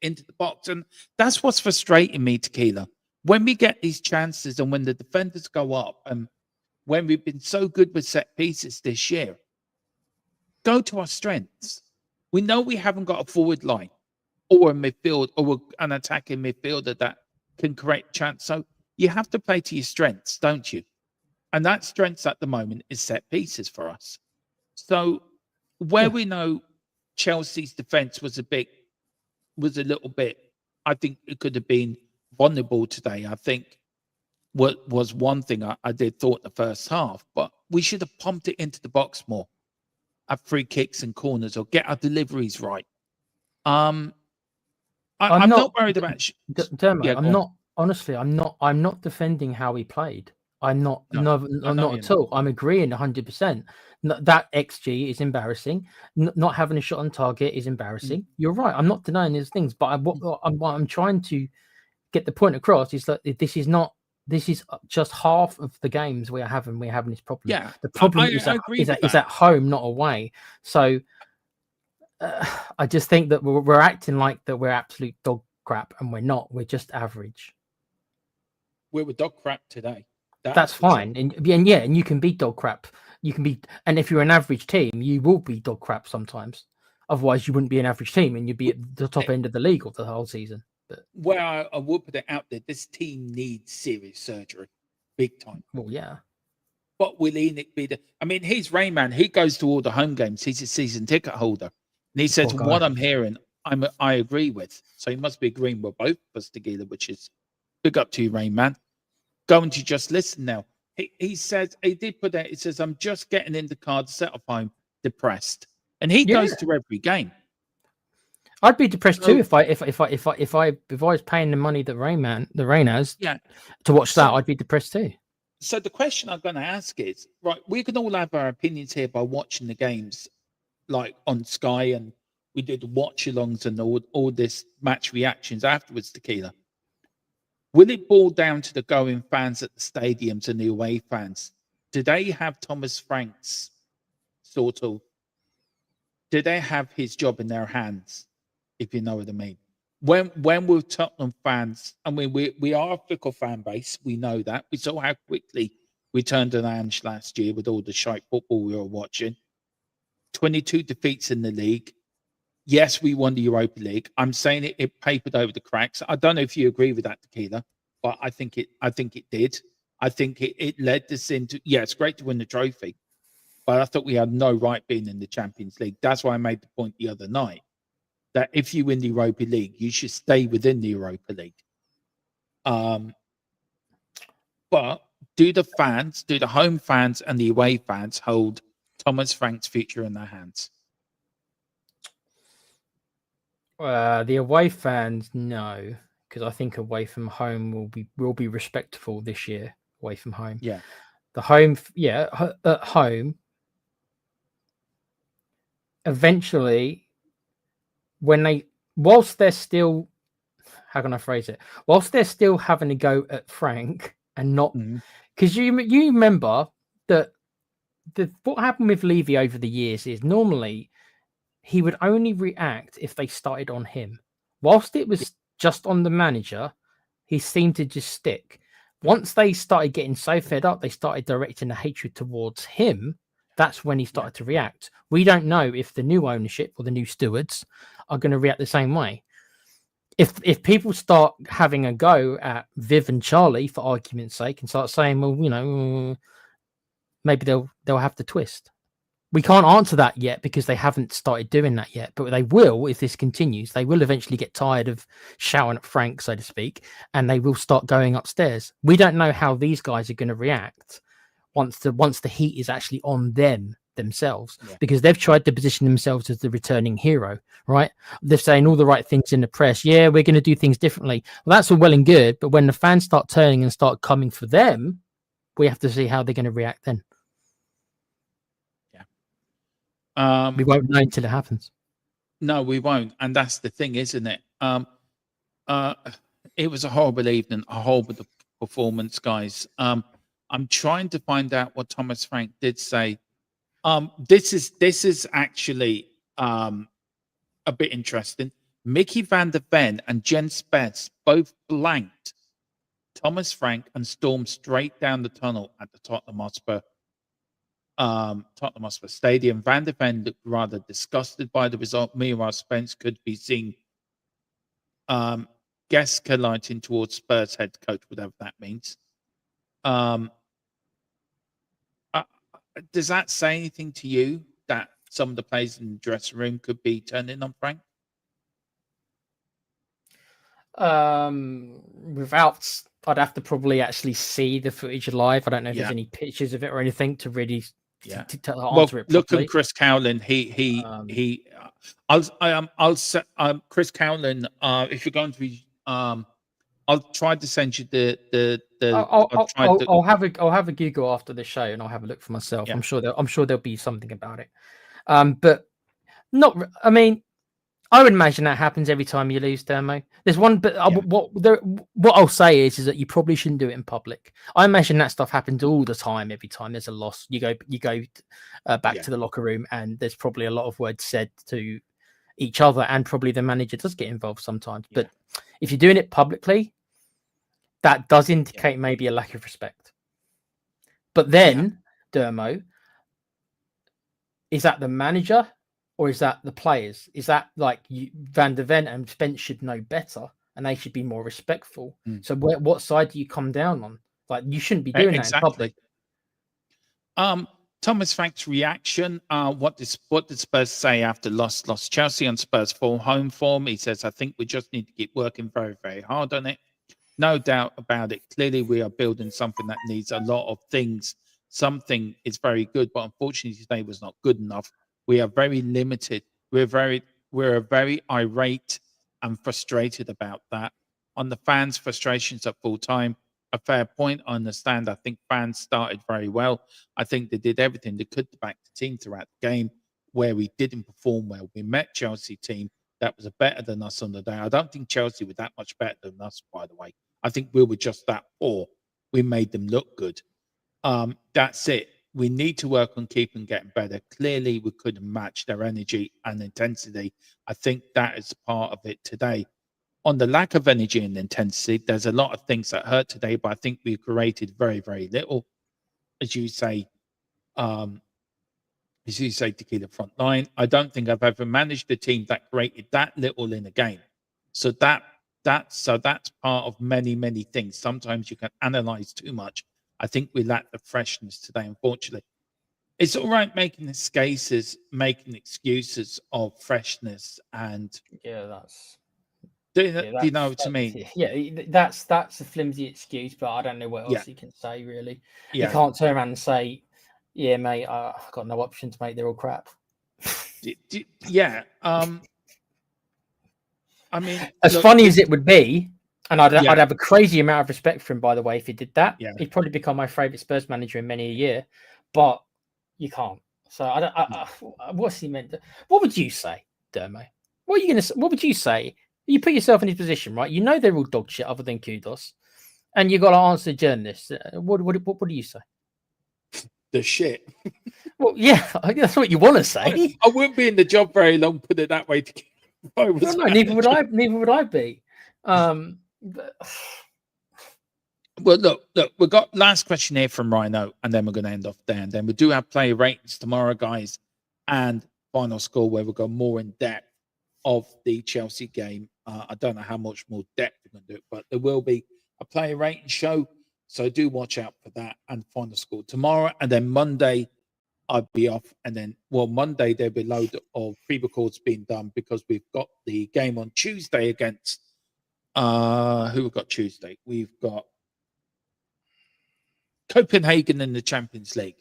B: into the box. And that's what's frustrating me, Tequila. When we get these chances and when the defenders go up and when we've been so good with set pieces this year, go to our strengths. We know we haven't got a forward line or a midfield or an attacking midfielder that can create chance. So you have to play to your strengths, don't you? And that strengths at the moment is set pieces for us. So where we know Chelsea's defense was a little bit, I think it could have been vulnerable today. I think what was one thing I did thought the first half, but we should have pumped it into the box more at free kicks and corners, or get our deliveries right. I'm not worried about.
C: Dermot,
B: Yeah,
C: I'm not. Honestly, I'm not defending how he played. I'm not.
B: No,
C: Not at all. I'm agreeing 100%. That XG is embarrassing. Not having a shot on target is embarrassing. You're right. I'm not denying these things, but what I'm trying to get the point across is that this is not. This is just half of the games we're having this problem.
B: Yeah,
C: The problem
B: is
C: at home, not away. So I just think that we're acting like that we're absolute dog crap, and we're not. We're just average.
B: We were dog crap today.
C: That's fine, and you can be dog crap. You can be, and if you're an average team, you will be dog crap sometimes. Otherwise, you wouldn't be an average team, and you'd be at the top end of the league of the whole season. But
B: where I would put it out there, this team needs serious surgery, big time.
C: Well, yeah.
B: But will Enoch be the? I mean, he's Rayman. He goes to all the home games. He's a season ticket holder, and he says what I'm hearing, I agree with. So he must be agreeing with both of us together, which is big up to you, Rayman. Going to just listen now. He says he did put that. He says I'm just getting in the car to set up home, depressed, and he goes to every game.
C: I'd be depressed too if I was paying the money that Rain has to watch that. I'd be depressed too.
B: So the question I'm going to ask is, right, we can all have our opinions here by watching the games, like on Sky, and we did watch-alongs and all this match reactions afterwards, Tequila. Will it boil down to the going fans at the stadiums and the away fans? Do they have Thomas Frank's sort of? Do they have his job in their hands? If you know what I mean. When will Tottenham fans? I mean, we are a fickle fan base. We know that. We saw how quickly we turned an Ange last year with all the shite football we were watching. 22 defeats in the league. Yes, we won the Europa League. I'm saying it papered over the cracks. I don't know if you agree with that, Tequila, but I think it did. I think it led us into. Yeah, it's great to win the trophy, but I thought we had no right being in the Champions League. That's why I made the point the other night that if you win the Europa League, you should stay within the Europa League. But do the home fans and the away fans hold Thomas Frank's future in their hands?
C: The away fans, no, because I think away from home will be respectful this year. Away from home,
B: yeah.
C: The home, at home. Eventually, whilst they're still, how can I phrase it? Whilst they're still having a go at Frank and not, because you remember that what happened with Levy over the years is normally he would only react if they started on him. Whilst it was just on the manager, he seemed to just stick. Once they started getting so fed up, they started directing the hatred towards him. That's when he started to react. We don't know if the new ownership or the new stewards are going to react the same way. If people start having a go at Viv and Charlie, for argument's sake, and start saying, well, maybe they'll have to twist. We can't answer that yet because they haven't started doing that yet, but they will if this continues. They will eventually get tired of shouting at Frank, so to speak, and they will start going upstairs. We don't know how these guys are going to react once the heat is actually on themselves, because they've tried to position themselves as the returning hero, right? They're saying all the right things in the press. Yeah, we're going to do things differently. Well, that's all well and good, but when the fans start turning and start coming for them, we have to see how they're going to react then. We won't know until it happens.
B: No, we won't, and that's the thing, isn't it? It was a horrible evening, a horrible performance, guys. I'm trying to find out what Thomas Frank did say. This is actually a bit interesting. Mickey van der Ven and Jens Spence both blanked Thomas Frank and stormed straight down the tunnel at the Tottenham Hotspur Stadium. Van der Ven looked rather disgusted by the result. Meanwhile, Spence could be seen lighting towards Spurs head coach, whatever that means. Does that say anything to you that some of the players in the dressing room could be turning on Frank?
C: Without, I'd have to probably actually see the footage live. I don't know if there's any pictures of it or anything to really to answer it properly.
B: Look at Chris Cowlin. Chris Cowlin. If you're going to be, I'll try to send you the.
C: I'll have a Google after the show and I'll have a look for myself.
B: Yeah.
C: I'm sure there'll be something about it. But not. I mean, I would imagine that happens every time you lose, Dermo. There's one, but what I'll say is that you probably shouldn't do it in public. I imagine that stuff happens all the time. Every time there's a loss, you go back to the locker room, and there's probably a lot of words said to each other, and probably the manager does get involved sometimes. Yeah. But if you're doing it publicly, that does indicate maybe a lack of respect. But then, Dermo, is that the manager? Or is that the players? Is that like Van der Ven and Spence should know better and they should be more respectful? So what side do you come down on? Like, you shouldn't be doing that in public.
B: Thomas Frank's reaction. What did Spurs say after lost Chelsea on Spurs' full home form? He says, I think we just need to keep working very, very hard on it. No doubt about it. Clearly, we are building something that needs a lot of things. Something is very good, but unfortunately today was not good enough. We are very limited. We're very irate and frustrated about that. On the fans' frustrations at full time, a fair point. I understand. I think fans started very well. I think they did everything they could to back the team throughout the game. Where we didn't perform well, we met Chelsea team that was better than us on the day. I don't think Chelsea were that much better than us, by the way. I think we were just that poor. We made them look good. That's it. We need to work on keeping getting better. Clearly, we couldn't match their energy and intensity. I think that is part of it today. On the lack of energy and intensity, there's a lot of things that hurt today, but I think we created very, very little. As you say, Tequila front line. I don't think I've ever managed a team that created that little in a game. So that's part of many, many things. Sometimes you can analyze too much. I think we lack the freshness today, unfortunately. It's all right making excuses of freshness and
C: that's
B: do you know what I mean?
C: Yeah, that's a flimsy excuse, but I don't know what else you can say really. You can't turn around and say, "Yeah, mate, I've got no options, mate. They're all crap."
B: I mean,
C: as funny as it would be. And I'd have a crazy amount of respect for him, by the way, if he did that. Yeah. He'd probably become my favourite Spurs manager in many a year. But you can't. So what's he meant to? What would you say, Dermo? What would you say? You put yourself in his position, right? You know they're all dog shit other than Kudos. And you got to answer journalists. What do you say?
B: The shit.
C: Well, yeah, that's what you want to say.
B: I wouldn't be in the job very long, put it that way.
C: Neither would I be.
B: Well, look, we've got last question here from Rhino, and then we're going to end off there. And then we do have player ratings tomorrow, guys, and final score where we'll go more in depth of the Chelsea game. I don't know how much more depth we're going to do it, but there will be a player rating show. So do watch out for that and final score tomorrow. And then Monday, I'll be off. And then, Monday, there'll be a load of pre-records being done because we've got the game on Tuesday against who we've got Tuesday? We've got Copenhagen in the Champions League.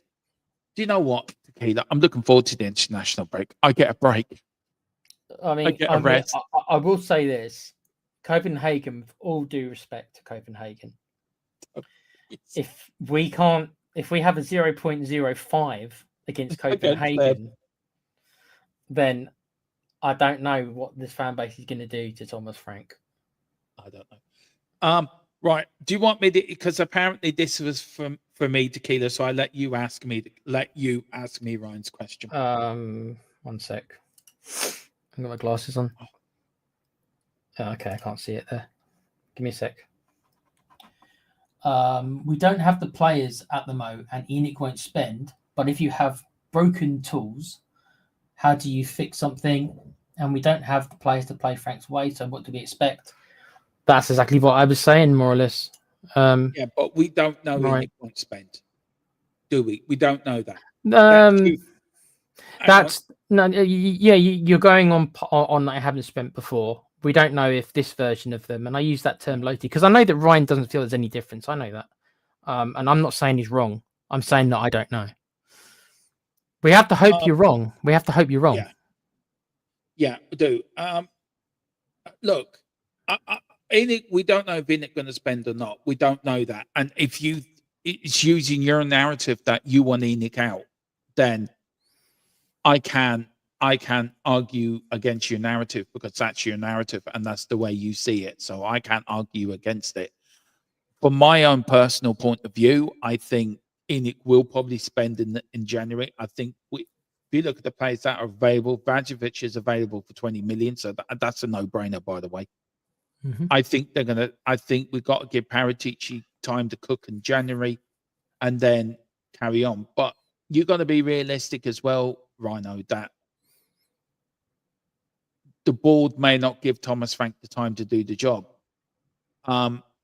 B: Do you know what, Tequila? I'm looking forward to the international break. I get a break.
C: I mean, I get a rest. I will say this. Copenhagen, with all due respect to Copenhagen, if we have a 0.05 against Copenhagen, then I don't know what this fan base is going to do to Thomas Frank.
B: I don't know. Right. Do you want me to? Because apparently this was for me, Tequila. So I let you ask me Ryan's question.
C: 1 sec. I've got my glasses on. Okay, I can't see it there. Give me a sec. We don't have the players at the Mo, and ENIC won't spend. But if you have broken tools, how do you fix something? And we don't have the players to play Frank's way. So what do we expect? That's exactly what I was saying, more or less.
B: Yeah, but we don't know
C: right.
B: Nick won't spend, do we? We don't know that.
C: That's no, yeah. You're going on that I haven't spent before. We don't know if this version of them, and I use that term loosely because I know that Ryan doesn't feel there's any difference. I know that, and I'm not saying he's wrong. I'm saying that I don't know. We have to hope you're wrong. We have to hope you're wrong.
B: Yeah, we do. Look, we don't know if Enoch going to spend or not. We don't know that. And if it's using your narrative that you want Enoch out, then I can argue against your narrative because that's your narrative and that's the way you see it. So I can't argue against it. From my own personal point of view, I think Enoch will probably spend in January. I think if you look at the players that are available, Vajovic is available for 20 million, so that's a no-brainer, by the way.
C: Mm-hmm.
B: I think we've got to give Paratici time to cook in January and then carry on. But you've got to be realistic as well, Rhino, that the board may not give Thomas Frank the time to do the job.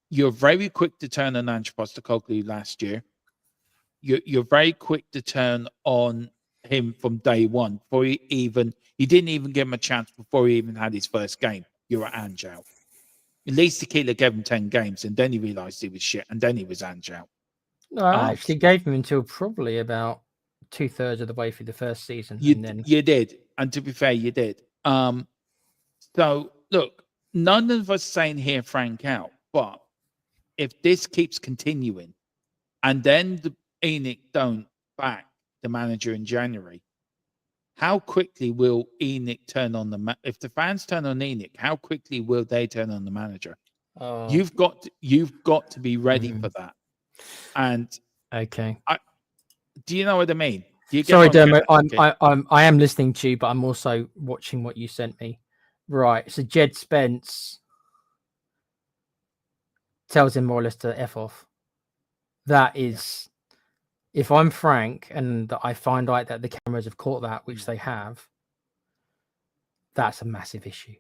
B: You're very quick to turn on Ange Postecoglou last year. You're very quick to turn on him from day one. He didn't even give him a chance before he even had his first game. You're Ange out. At least Tequila gave him 10 games, and then he realised he was shit, and then he was Ange out.
C: No, I actually gave him until probably about 2/3 of the way through the first season.
B: You did, and to be fair, you did. So look, none of us saying here Frank out, but if this keeps continuing, and then the Enoch don't back the manager in January, how quickly will Enoch turn on if the fans turn on Enoch, how quickly will they turn on the manager? You've got to be ready for that. And
C: okay,
B: do you know what I mean?
C: Sorry, Dermot, I am listening to you, but I'm also watching what you sent me. Right, so Jed Spence tells him more or less to F off. That is, if I'm Frank and I find out that the cameras have caught that, which they have, that's a massive issue.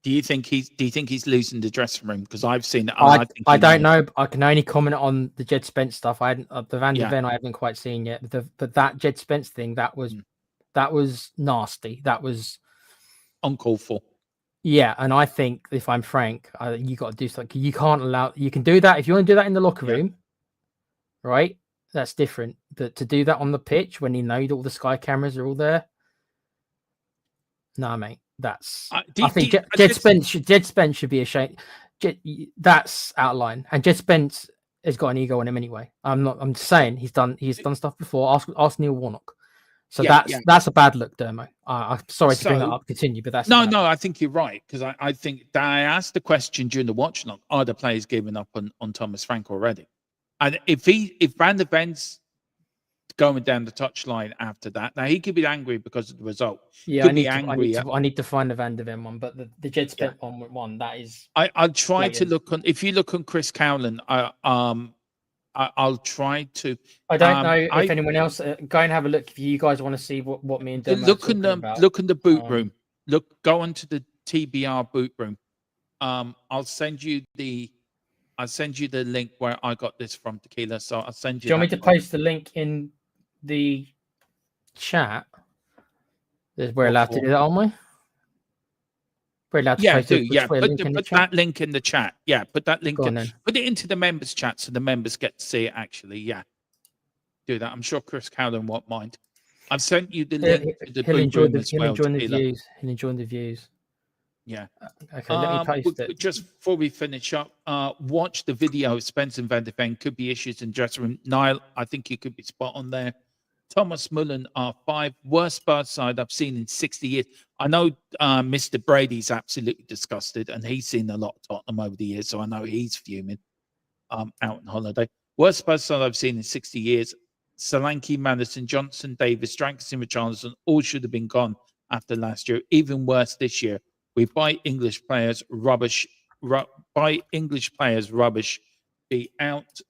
B: Do you think he's losing the dressing room? Because I've seen it.
C: I don't know. I can only comment on the Jed Spence stuff. I hadn't the Van de Ven I haven't quite seen yet. But that Jed Spence thing, that was nasty. That was
B: uncalled for.
C: Yeah, and I think if I'm Frank, you got to do something. You can't allow. You can do that if you want to do that in the locker room, right? That's different. But to do that on the pitch when you know all the Sky cameras are all there, nah, mate. That's. I think Jed Spence should be ashamed. That's out of line, and Jed Spence has got an ego on him anyway. I'm just saying he's done stuff before. Ask Neil Warnock. So that's a bad look, Dermo. I'm sorry to bring that up. Continue, but that's
B: no. I think you're right because I think that I asked the question during the watch log: are the players giving up on Thomas Frank already? And if Van de Ven's going down the touchline after that, now he could be angry because of the result.
C: Yeah, I need to find the Van de Ven one, but the Jed Spence one that is.
B: I'll try to look on. If you look on Chris Cowland, I'll try to.
C: I don't know if anyone else go and have a look if you guys want to see what me and Dermot
B: look in the boot room. Go into the TBR boot room. I'll send you the link where I got this from Tequila. So I'll send you.
C: Do you want me to post the link in the chat? We're allowed to do that, aren't we? We're allowed to post
B: put that link in the chat. Yeah, put that link in. Put it into the members chat so the members get to see it actually. Yeah. Do that. I'm sure Chris Cowden won't mind. I've sent you the link to the boot room as well. He'll
C: enjoy the views.
B: Yeah.
C: Okay, let me post it.
B: Just before we finish up, watch the video of Spence and Van de Ven. Could be issues in dressing room. Niall, I think you could be spot on there. Thomas Mullen are 5 worst Spurs side I've seen in 60 years. I know Mr. Brady's absolutely disgusted, and he's seen a lot of Tottenham over the years, so I know he's fuming out on holiday. Worst Spurs side I've seen in 60 years. Solanke, Madison, Johnson, Davis, Strankerson, Richarlison all should have been gone after last year. Even worse this year. We buy English players rubbish. Be out.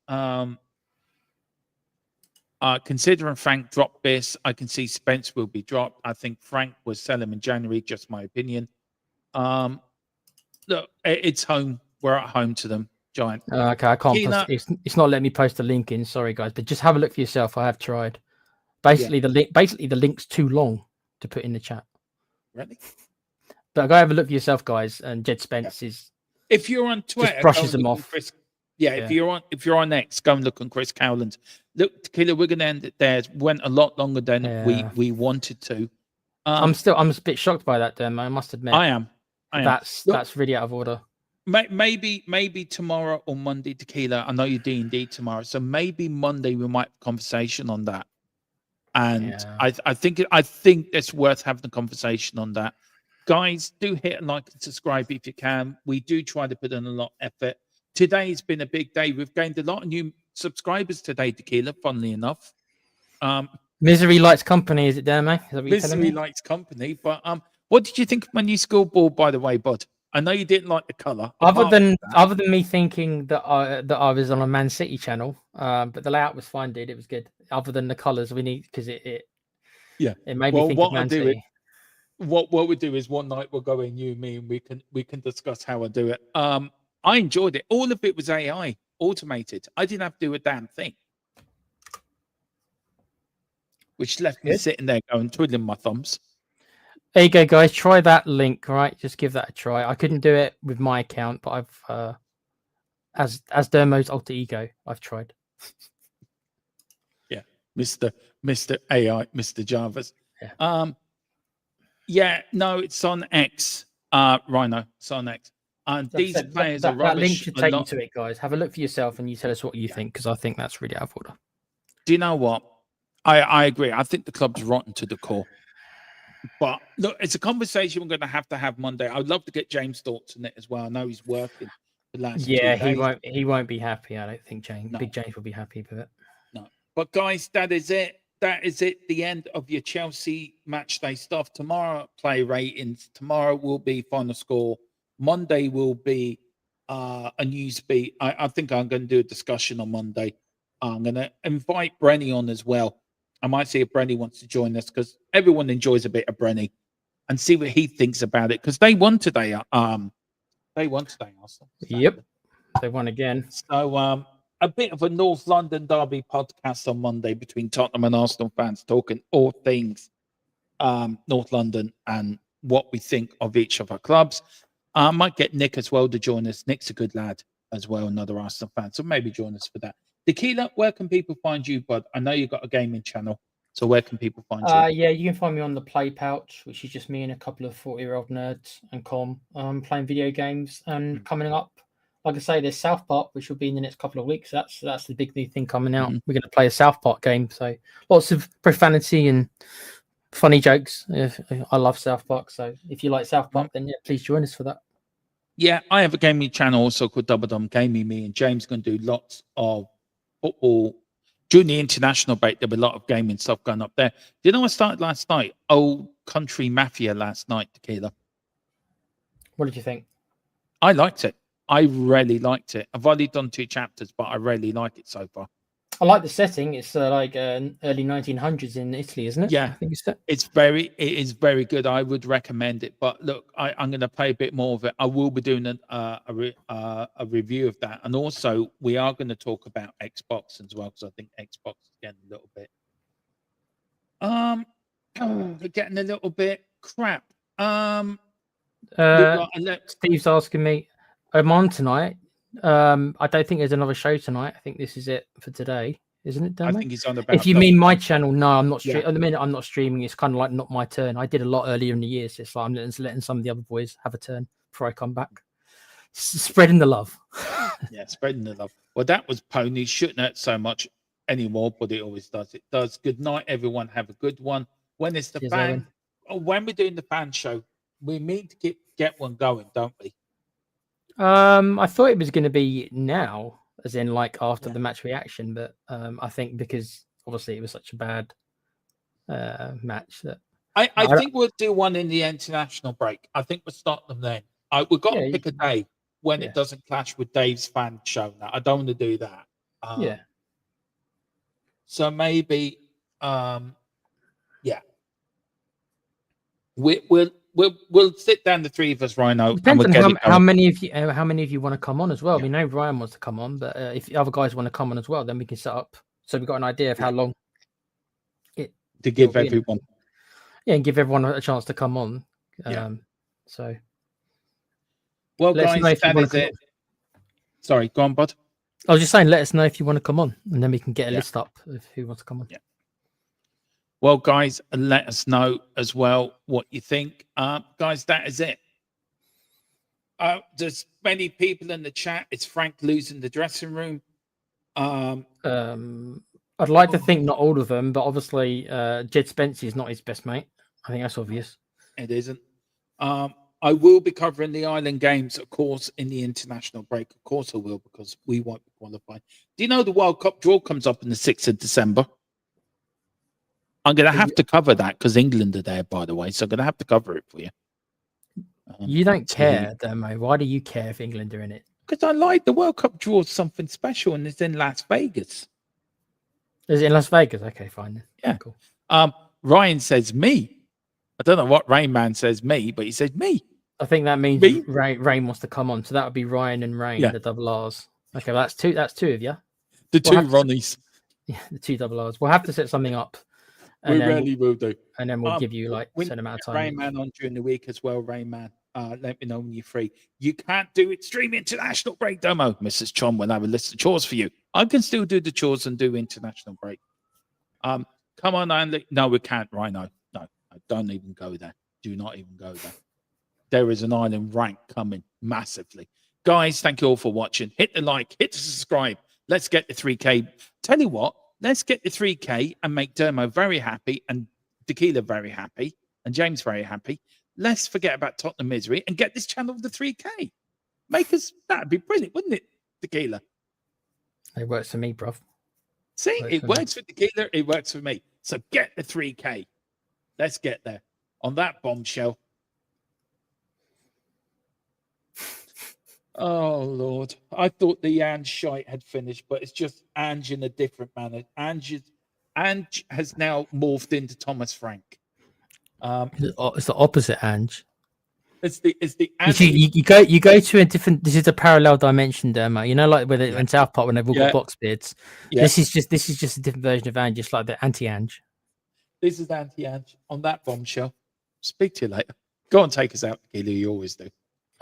B: Considering Frank dropped this, I can see Spence will be dropped. I think Frank will sell him in January, just my opinion. look, it's home. We're at home to them, Giant.
C: Okay, I can't.
B: Keela,
C: It's not letting me post a link in. Sorry, guys, but just have a look for yourself. I have tried. Basically, the link's too long to put in the chat.
B: Really?
C: But go have a look for yourself, guys. And Jed Spence is.
B: If you're on Twitter,
C: just brushes them off.
B: Chris, if you're on X, go and look on Chris Cowland. Look, Tequila, we're going to end it there. It went a lot longer than we wanted to. I'm
C: a bit shocked by that, Dermo. I must admit.
B: I am.
C: That's really out of order.
B: Maybe tomorrow or Monday, Tequila. I know you're D&D tomorrow, so maybe Monday we might have a conversation on that. And I think it's worth having a conversation on that. Guys, do hit like and subscribe if you can. We do try to put in a lot of effort. Today's been a big day. We've gained a lot of new subscribers today, Tequila, funnily enough.
C: Misery likes company, is it, Dermo?
B: Misery likes company. But what did you think of my new scoreboard, by the way, bud? I know you didn't like the colour.
C: Other than me thinking that I was on a Man City channel, but the layout was fine, dude. It was good. Other than the colours, we need because it made me think of Man City.
B: What we'll do is one night we'll go in, you and me, and we can discuss how I do it. I enjoyed it. All of it was AI automated. I didn't have to do a damn thing, which left me sitting there going twiddling my thumbs.
C: There you go, guys. Try that link, right? Just give that a try. I couldn't do it with my account, but I've as Dermo's alter ego, I've tried.
B: Yeah, Mr. AI, Mr. Jarvis. No, it's on X. Rhino, it's on X. These players are rubbish.
C: That link should take you to it, guys. Have a look for yourself and you tell us what you think, because I think that's really out of order.
B: Do you know what? I agree. I think the club's rotten to the core. But look, it's a conversation we're going to have Monday. I'd love to get James' thoughts on it as well. I know he's working the last 2 days.
C: He won't be happy. I don't think Big James will be happy with it.
B: No. But guys, that is it. That is it. The end of your Chelsea matchday stuff. Tomorrow, play ratings. Tomorrow will be final score. Monday will be a news beat. I think I'm going to do a discussion on Monday. I'm going to invite Brenny on as well. I might see if Brenny wants to join us, because everyone enjoys a bit of Brenny, and see what he thinks about it, because they won today. They won today, Arsenal.
C: Yep, they won again.
B: So a bit of a North London derby podcast on Monday between Tottenham and Arsenal fans, talking all things North London and what we think of each of our clubs. I might get Nick as well to join us. Nick's a good lad as well, another Arsenal fan, so maybe join us for that. Tequila, where can people find you, bud? I know you've got a gaming channel, so where can people find you?
C: Yeah, you can find me on the Play Pouch, which is just me and a couple of 40-year-old nerds and playing video games. And coming up, like I say, there's South Park, which will be in the next couple of weeks. That's the big new thing coming out. We're going to play a South Park game, so lots of profanity and funny jokes. I love South Park, so if you like South Park, then please join us for that.
B: Yeah, I have a gaming channel also called Double Dum Gaming. Me and James are going to do lots of football during the international break. There'll be a lot of gaming stuff going up there. You know, I started last night, Old Country Mafia last night, Tequila.
C: What did you think?
B: I liked it. I really liked it. I've only done 2 chapters, but I really like it so far.
C: I like the setting. It's like early 1900s in Italy, isn't it?
B: Yeah,
C: I think
B: it is very good. I would recommend it. But look, I'm going to play a bit more of it. I will be doing a review of that, and also we are going to talk about Xbox as well, because I think Xbox is getting a little bit getting a little bit crap.
C: Steve's asking me, I'm on tonight. I don't think there's another show tonight. I think this is it for today, isn't it, Dermo?
B: I think he's on about.
C: If you mean my channel, no, I'm not streaming. At the minute, I'm not streaming. It's kind of like not my turn. I did a lot earlier in the year, so it's like I'm letting some of the other boys have a turn before I come back. Spreading the love.
B: Yeah, spreading the love. Well, that was Pony. Shouldn't hurt so much anymore, but it always does. It does. Good night, everyone. Have a good one. When is the fan? When we're doing the fan show, we need to get one going, don't we?
C: I thought it was going to be now, as in like after the match reaction, but I think because obviously it was such a bad match that
B: I think we'll do one in the international break. I think we'll start them then. We've got to pick a day when it doesn't clash with Dave's fan show. Now I don't want to do that. So maybe we'll we'll sit down, the three of us, Rhino.
C: Depends
B: and
C: on how many of you want to come on as well.
B: Yeah.
C: We know Ryan wants to come on, but if the other guys want to come on as well, then we can set up. So we've got an idea of how long
B: to give everyone.
C: Yeah, and give everyone a chance to come on. So,
B: well, guys, that is it. Sorry, go on, bud.
C: I was just saying, let us know if you want to come on, and then we can get a list up of who wants to come on.
B: Yeah. Well, guys, let us know as well what you think. Guys, that is it. There's many people in the chat. It's Frank losing the dressing room.
C: I'd like to think not all of them, but obviously Jed Spencer is not his best mate. I think that's obvious.
B: It isn't. I will be covering the Island Games, of course, in the international break. Of course I will, because we won't be qualified. Do you know the World Cup draw comes up on the 6th of December? I'm going to have to cover that because England are there, by the way. So I'm going to have to cover it for you.
C: You don't care, Demo. Why do you care if England are in it?
B: Because I like the World Cup draw something special, and it's in Las Vegas.
C: Is it in Las Vegas? Okay, fine.
B: Yeah.
C: Cool.
B: Ryan says me. I don't know what Rain Man says me, but he says me.
C: I think that means Rain wants to come on. So that would be Ryan and Rain, the double R's. Okay, well, that's two of you.
B: The two Ronnies.
C: Yeah, the two double R's. We'll have to set something up.
B: We really will do.
C: And then we'll give you like a certain amount of time.
B: Rain Man on during the week as well, Rain Man. Let me know when you're free. You can't do Extreme International Break demo. Mrs. Chom will have a list of chores for you. I can still do the chores and do international break. Come on, Andy. No, we can't, Rhino. No, don't even go there. Do not even go there. There is an island rank coming massively. Guys, thank you all for watching. Hit the like, hit the subscribe. Let's get the 3K. Tell you what, let's get the 3K and make Dermo very happy and Tequila very happy and James very happy. Let's forget about Tottenham misery and get this channel to 3K. Make us, that'd be brilliant, wouldn't it, Tequila?
C: It works for me, bruv.
B: See, it works for Tequila, it works for me. So get the 3K. Let's get there. On that bombshell. Oh, Lord. I thought the Ange shite had finished, but it's just Ange in a different manner. Ange has now morphed into Thomas Frank.
C: It's the opposite, Ange.
B: It's the
C: you go to a different. This is a parallel dimension, Dermo. You know, like with in South Park when they've all got box beards. Yeah. This is just a different version of Ange, just like the anti-Ange.
B: This is anti-Ange. On that bombshell. Speak to you later. Go and take us out, Tequila. You always do.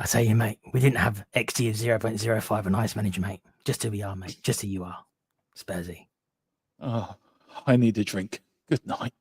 C: I tell you, mate, we didn't have XG of 0.05 and Ice Manager, mate. Just who we are, mate. Just who you are. Spursy.
B: Oh, I need a drink. Good night.